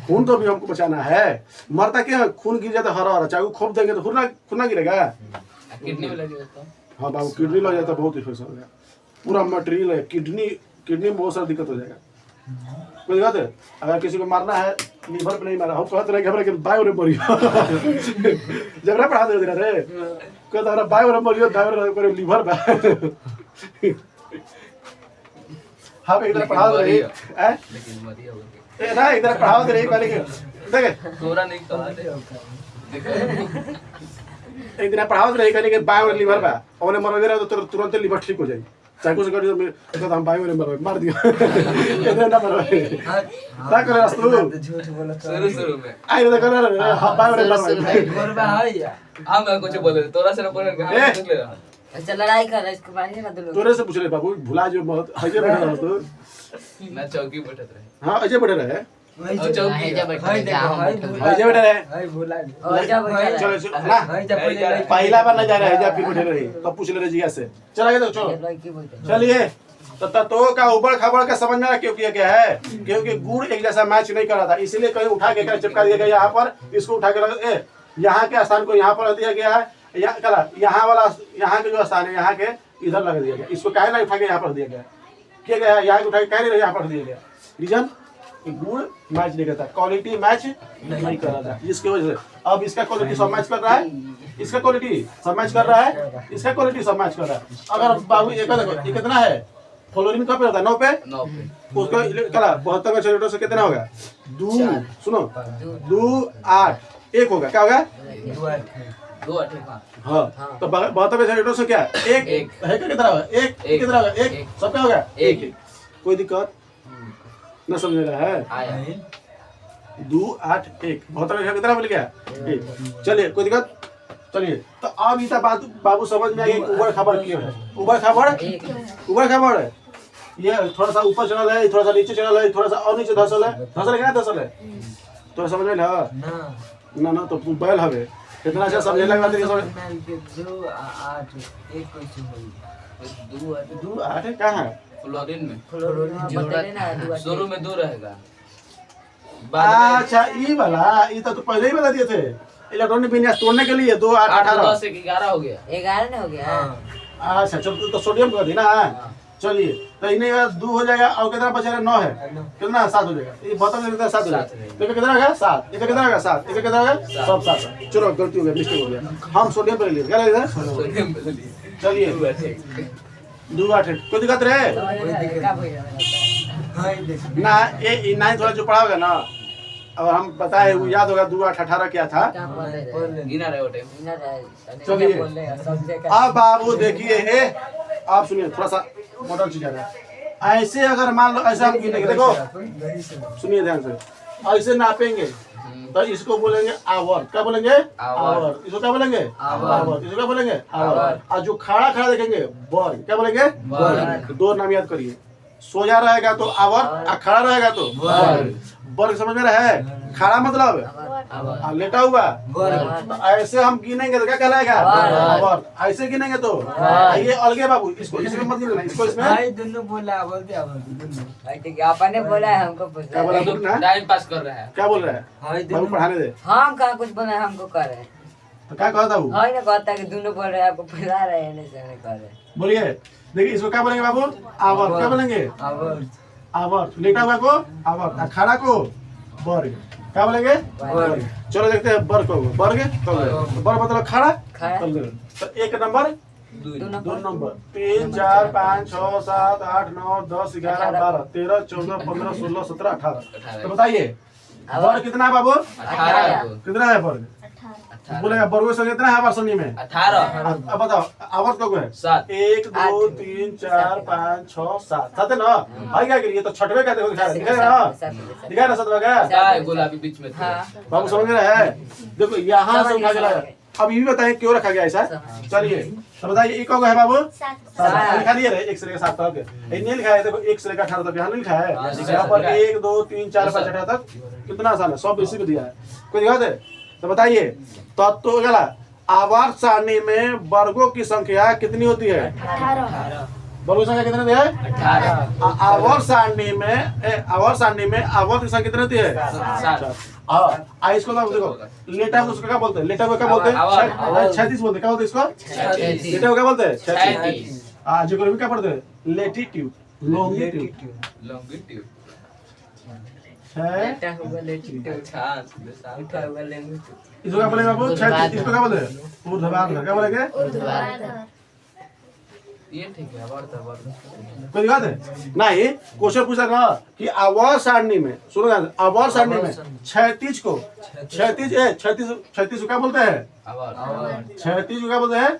खून तो भी हमको बचाना है। मरता क्या है खून गिर जाता हरा हरा, चाकू खोप देंगे तो खून ना गिरेगा। किडनी में लग जाता है। हाँ बाबू किडनी लग जाता बहुत इन्फेक्शन हो गया, पूरा मटेरियल है किडनी में बहुत सारा दिक्कत हो जाएगा। कोई दिक्कत है अगर किसी को मारना है लीवर पे नहीं मारा, हम कहते रहे घबरा के बायो रे मरियो जबरा पढ़ा दे रे कहता रहा बायो रे मरियो दायो रे लीवर पे हम इधर पढ़ा दे रहे हैं लेकिन मरिया हो गया ए ना इधर पढ़ा दे रहे पहले देखे तोरा नहीं कहा दे एक दिन पढ़ा दे रहे कहने के बायो रे लीवर पे ओने मर गया तो तुरंत लीवर ठीक हो जाएगी। चाकू से कटी तो हम बायो रे मार दिया इधर ना मरो क्या करे रास्तू झूठ बोला तो शुरू में आई तो कर रहे हां बायो रे मार गोरबा है या हम कुछ बोले तोरा से बोले हम देख ले रहा। अच्छा लड़ाई कर रहा है इसको मारिए ना दो लोग। तोरे से पूछ रहे बाबू भुला जो बहुत अजय बैठे रहो तो ना चौकी बैठत रहे। हां अजय बैठे रहे वही चौकी जब बैठा हाय देखो हाय अजय बैठे रहे हाय बोला और जब बैठा चलो चलो ना हाय जब पहले पहला बार न जा रहा है जब फिर बैठे रहे तो पूछ ले रहे जिया से चला गया तो चलो लड़की बोलते चलिए तो का उबड़ खाबड़ का समझ में आ क्यों किया गया है क्योंकि गुड़ एक जैसा मैच नहीं कर रहा था, इसलिए कहीं उठा के चिपका दिया गया यहाँ पर, इसको उठा के यहाँ के स्थान को यहाँ पर रख दिया गया है, यहाँ वाला यहाँ के जो स्थान है यहाँ के इधर लगा दिया गया। इसको काहे ना उठा के यहाँ पर दिया गया किया गया यहाँ के उठा के काहे नहीं यहाँ पर दिया गया। रीजन गुड़ मैच नहीं करता, क्वालिटी मैच नहीं कर रहा था, जिसकी वजह से अब इसका क्वालिटी सब मैच कर रहा है, इसका क्वालिटी सब मैच कर रहा है, इसका क्वालिटी सब मैच कर रहा है। अगर बाबू एक देखो ये कितना है फ्लोरीन कहाँ पे होता है 9 पे 9 पे उसका कला 72 में चलेटो से कितना होगा 2 सुनो 2 8 1 होगा क्या होगा 2 8 हाँ तो 72 में चलेटो से क्या एक है क्या कितना होगा एक कितना होगा एक सब क्या होगा एक कोई दिक्कत न समझ रहा है आया 2 8 1 72 में कितना मिल गया 1। चलिए कोई दिक्कत चलिए तो अब इतना बात बाबू समझ में आई उबड़ खाबड़ क्यों है। उबड़ खाबड़ ये थोड़ा सा ऊपर चढ़ल है, थोड़ा सा नीचे चढ़ल है, थोड़ा सा और नीचे धसल है क्या धसल है तो समझ में ना ना ना तो तू बैल हवे कितना अच्छा समझे लगा तेरे समझ 2 8 1 कैसे होई 2 2 8 कहां है फ्लोरीन में बताइए ना शुरू में 2 रहेगा अच्छा ये वाला ये तो पहले ही बता दिए थे इलेक्ट्रॉनिक विन्यास तोड़ने के लिए 2 8 18 10 11 हो गया 11 नहीं हो गया। अच्छा चल तो सोडियम कर दी ना चलिए तो इन्हें 2 हो जाएगा और कितना बचेगा 9 है कितना 7 हो जाएगा ये बता कितना 7 हो जाएगा तो कितना हो गया 7 इधर कितना हो गया 7 इधर कितना हो गया सब 7 चलो गलती हो गया मिस्टेक हो गया हम सोडियम पे ले लिए क्या ले लिए चलिए 2 8 कोई दिक्कत रहे ना ये 9 थोड़ा जो पढ़ा होगा ना और हम बताए वो याद होगा 2 8 18 क्या था गिना रहे हो टाइम चलिए अब बाबू देखिए आप सुनिए थोड़ा सा मॉडल चीज है ऐसे अगर मान लो ऐसा हम गिनेंगे देखो सुनिए ध्यान से ऐसे नापेंगे तो इसको बोलेंगे आवर क्या बोलेंगे आवर इसको क्या बोलेंगे आवर इसको क्या बोलेंगे आवर और जो खड़ा खड़ा देखेंगे वर्ग क्या बोलेंगे वर्ग 2 नाम याद करिए सोया रहेगा तो आवर और खड़ा रहेगा तो वर्ग समझ में रहा है खड़ा मतलब लेटा हुआ तो ऐसे हम गिनेंगे तो क्या कहलाएगा आवर ऐसे गिनेंगे तो ये अलगे बाबू इसको इसमें मत गिनना इसको इसमें भाई दोनों बोला आवाज भी आवाज आपने बोला है हमको क्या बोला पूछा बोल ना टाइम पास कर रहा है क्या बोल रहा है हाय बाबू पढ़ाने दे हम कहाँ कुछ बना है हमको कर रहे हैं तो क्या कहता हूँ हाँ ना कहता कि दोनों बोल रहे हैं आपको पढ़ा रहे हैं नहीं से कर रहे हैं बोलिए देखिए इसको क्या बोलेंगे बाबू आवर क्या बोलेंगे आवाज आवर लेटा हुआ को आवर और खड़ा को वर्ग क्या बोलेंगे वर्ग चलो देखते हैं वर्ग को वर्ग वर्ग मतलब खड़ा खड़ा। तो 1 नंबर 2 नंबर 3 4 5 6 7 8 9 10 11 12 13 14 15 16 17 18 तो बताइए वर्ग कितना है बाबू 18 कितना है वर्ग बोलेगा वर्गों से कितना है वर्षणी में 18 अब बताओ आवर्त को है 7 1 2 3 4 5 6 7 7 है ना भाई क्या करिए तो छठवे का देखो दिखा ना ना सतवा का क्या गुलाबी बीच में थे हाँ बाबू समझ रहे हैं देखो यहाँ से उठा के लाया अब ये भी बताइए क्यों रखा गया ऐसा चलिए तो बताइए एक है बाबू 7 लिखा नहीं है 1 से लेकर 7 तक ये नहीं लिखा है देखो 1 से लेकर 18 तक यहाँ नहीं लिखा है यहाँ पर 1 2 3 4 5 18 तक कितना आसान है सब इसी में दिया है कोई दिक्कत है तो बताइए तत्व गला आवर्त सारणी में वर्गों की संख्या कितनी होती है 18 वर्गों की संख्या कितनी होती है 18 आवर्त सारणी में आवर्त की संख्या कितनी होती है 7 इसको देखो लेटा उसको क्या बोलते हैं लेटा हुआ क्या बोलते हैं 36 बोलते हैं क्या बोलते हैं इसको लेटा हुआ क्या बोलते हैं 36 ज्योग्राफी क्या पढ़ते हैं लेटीट्यूड लॉन्गिट्यूड लॉन्गिट्यूड है लेटा हुआ लेटा उठा हुआ लेंगे इसको क्या बोलेंगे बाबू 36 इसको क्या बोलते हैं ऊर्ध्वाधर क्या बोलेंगे ये ठीक है कोई दिक्कत है नहीं क्वेश्चन पूछा ना कि आवर्त सारणी में सुनो ना आवर्त सारणी में 36 को 36 को क्या बोलते हैं आवर 36 को क्या बोलते हैं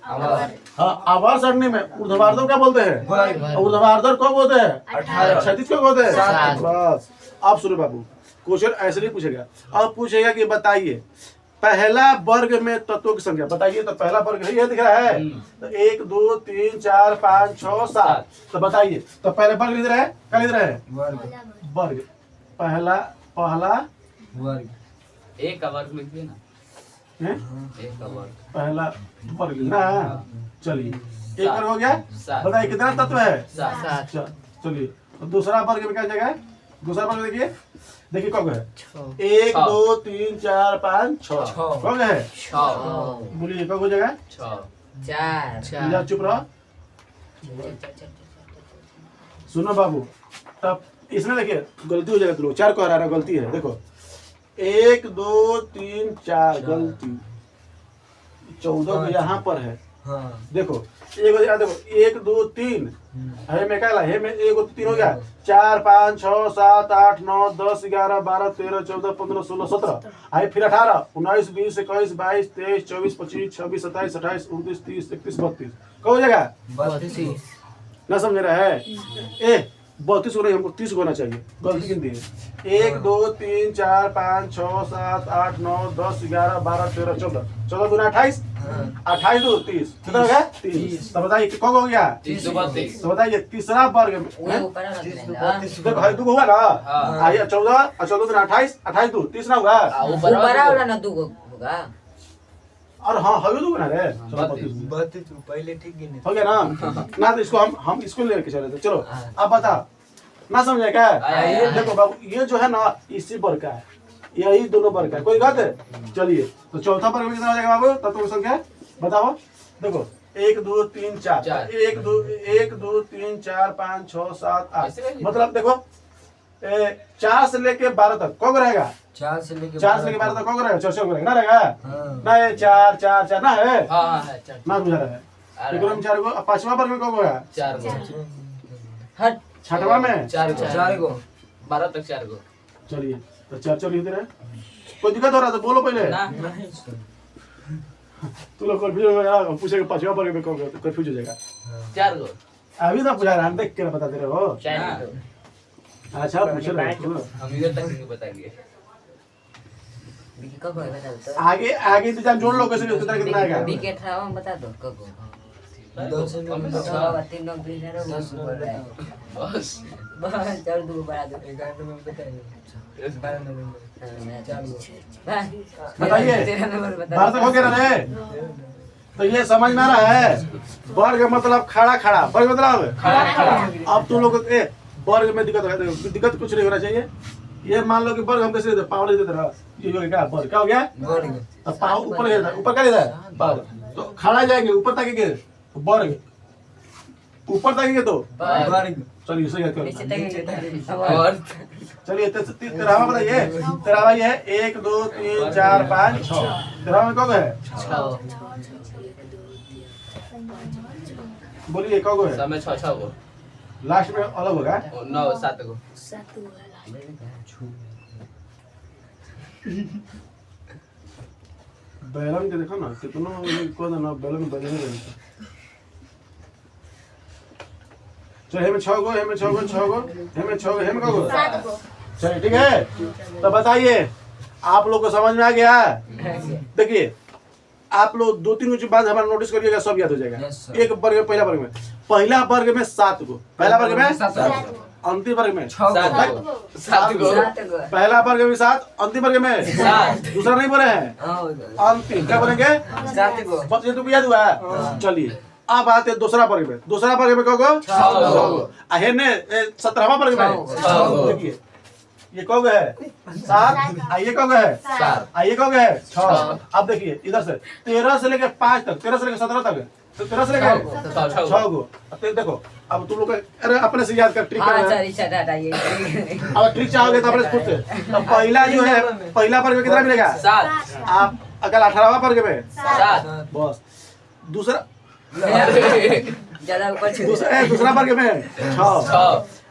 हाँ आवर्त सारणी में ऊर्ध्वाधर क्या बोलते हैं ऊर्ध्वाधर को बोलते हैं 36 को बोलते हैं बस अब सुनो बाबू क्वेश्चन ऐसे नहीं पूछेगा अब पूछेगा कि बताइए पहला वर्ग में तत्वों की संख्या बताइए तो पहला वर्ग है ये दिख रहा है तो 1 2 3 4 5 6 7 तो बताइए तो पहले वर्ग इधर है क्या इधर है वर्ग पहला वर्ग एक का वर्ग लिख दिए ना हैं? एक का वर्ग पहला वर्ग ना चलिए एक वर्ग हो गया 7 बताइए कितना तत्व है 7 चलिए तो दूसरा वर्ग में क्या जगह है दूसरा वर्ग देखिए कब है 1 छः। 2 3 4 5 6 कब है 6 बोलिए कब हो जाएगा 6 इधर चुप रहो सुनो बाबू तब इसमें देखिए गलती हो जाएगा तुम लोग 4 को हराना गलती है देखो 1 2 3 4 गलती 14 को यहाँ पर है हाँ देखो देखो 1 2 3 है में क्या है में 1 2 3 हो गया 4 5 6 7 8 9 10 11 12 13 14 15 16 17 आई फिर 18 19 20 21 22 23 24 25 26 27 28 29 30 31 32 कब हो जाएगा 32 ना समझ रहा है ए 32 को नहीं हमको 30 होना चाहिए गलती गिनती है 1 2 3 4 5 6 7 8 9 10 11 12 13 14 14 दूना 28 28 2 30 कितना हो गया 30 तो बताइए कौन हो गया 30 32 तो बताइए तीसरा वर्ग में वो ऊपर आ रहा है देखो भाई दो हुआ ना आइए 14 और 14 दूना 28 28 2 30 ना होगा ऊपर वाला ना दू होगा और हाँ हवे दो ना रे चलो 32 32 पहले ठीक गिने हो गया ना ना तो इसको हम इसको लेके चले थे चलो अब बता ना समझे क्या देखो बाबू ये जो है ना इसी वर्ग का है यही दोनों वर्ग का है कोई बात है चलिए तो चौथा वर्ग में कितना हो जाएगा बाबू तत्वों की संख्या बताओ देखो 1 2 3 4 चार। 1 2 3 4 5 6 7 8 ऐसे नहीं? मतलब देखो 4 से लेके 12 तक कौन रहेगा 4 से लेके 4 से लेके 12 तक कौन रहेगा 4 रहेगा ना रहेगा हाँ। ना ये 4 4 4 ना है हाँ हाँ है चार ना बुझा रहा है अरे एकरो में 4 गो अब पांचवा वर्ग में कौन होगा चार गो हट छठवा में चार गो 4 गो 12 तक 4 गो चलिए तो 4 4 लिखते रहे कोई दिक्कत हो रहा तो बोलो पहले ना नहीं सर तू लोग कंफ्यूज हो गया पूछेगा पांचवा वर्ग में कौन होगा तो कंफ्यूज हो जाएगा 4 गो अभी तो पूछा रहा हम देख के बताते रहे हो चार अच्छा पूछ रहे हो हम इधर तक नहीं बताएंगे विकी कब है बता दो आगे आगे इंतजाम जोड़ लो कैसे कितना आएगा विकी 18 बता दो कब 10 से हम लेके तो 3 9 20 बोल रहा है बस बस चल दो बढ़ा दो 11 में बताइए 12 नंबर 4 गो बताइए। तेरा नंबर बता 12 तक हो गया ना रे तो ये समझ में आ रहा है वर्ग मतलब खड़ा खड़ा वर्ग मतलब खड़ा अब तुम लोग ए वर्ग में दिक्कत है दिक्कत कुछ नहीं होना चाहिए ये मान लो कि वर्ग हम कैसे देते पावर देते रहा ये हो गया वर्ग क्या हो गया वर्ग तो पावर ऊपर गया ऊपर क्या देता है वर्ग तो खड़ा जाएंगे ऊपर ताकेंगे वर्ग ऊपर ताकेंगे तो वर्ग चलिए सही है नीचे करो। तक और चलिए तेरहवा बताइए तेरहवा ये है 1 2 3 4 5 6 तेरहवा में कौन है 6 बोलिए कौन है सब में 6 6 गो लास्ट में अलग होगा 9 7 गो 7 गो बैलन के देखो ना कितना को ना बैलन बजने रहे चलो हे में 6 गो हे में 6 गो 6 गो हे में 6 गो हे में कौ गो 7 गो चलिए ठीक है तो बताइए आप लोग को समझ में आ गया देखिए आप लोग 2-3 कुछ बात हमारा नोटिस करिएगा सब याद हो जाएगा Yes, sir. एक वर्ग में पहला वर्ग में 7 गो पहला वर्ग में 7 अंतिम वर्ग में 6 7 गो गो 7 गो 7 गो पहला वर्ग में 7 अंतिम वर्ग में 7 दूसरा नहीं बोले हैं अंतिम क्या बोलेंगे 7 गो बस ये तो याद हुआ है चलिए अब आते हैं दूसरा वर्ग में कहोगे 6 गो आहे ने 17वां वर्ग में छह गो। देखिए ये कहोगे है 7 आइए कहोगे है 7 आइए कहोगे है 6 छह। अब देखिए इधर से 13 से लेके 5 तक 13 से लेके 17 तक तो 13 से लेके 6 6 गो अब देखो अब तुम लोग अरे अपने से याद कर ट्रिक हां कर सॉरी शट हटाइए अब ट्रिक चाहोगे तो अपने खुद से तो पहला जो है पहला वर्ग में कितना मिलेगा 7 आप अगर 18वां वर्ग में 7 बस दूसरा ज्यादा ऊपर दूसरा वर्ग में 6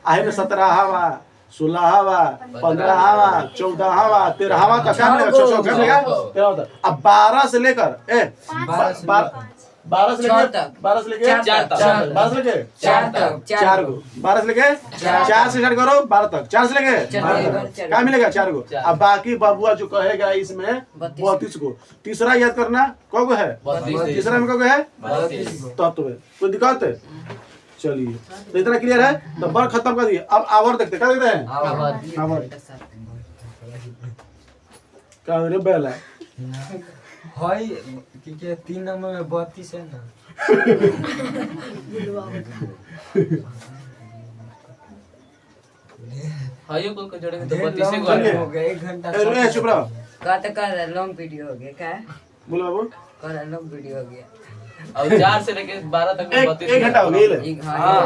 आहे में 17वां 16वां 15वां 14वां 13वां का क्या मिलेगा 6 क्या मिलेगा 13 तक अब 12 से लेकर 12 से लेकर 12 से लेकर 4 तक 12 से लेकर 4 तक 4 गो 12 से लेके 4 से स्टार्ट करो 12 तक 4 से लेके 12 तक क्या मिलेगा 4 गो अब बाकी बबुआ जो कहेगा इसमें 32 गो तीसरा याद करना कौ गो है 32 तीसरा में कौ गो है 32 तत्व है कोई दिक्कत है चलिए तो इतना क्लियर है तो वर्ग खत्म कर दिए अब आवर देखते क्या देखते हैं आवर क्या रे बेला हई के 3 नंबर में 32 है ना हायो को जोड़ेंगे तो ढेर 32 लंबा गो हो गया 1 घंटा ए चुप रहो का तो कर लॉन्ग वीडियो हो गया क्या बोलो बाबू कर लॉन्ग वीडियो हो गया और 4 से लेके 12 तक में 32 एक घंटा हो गया एक हाँ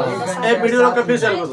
एक वीडियो रोक के फिर चल दो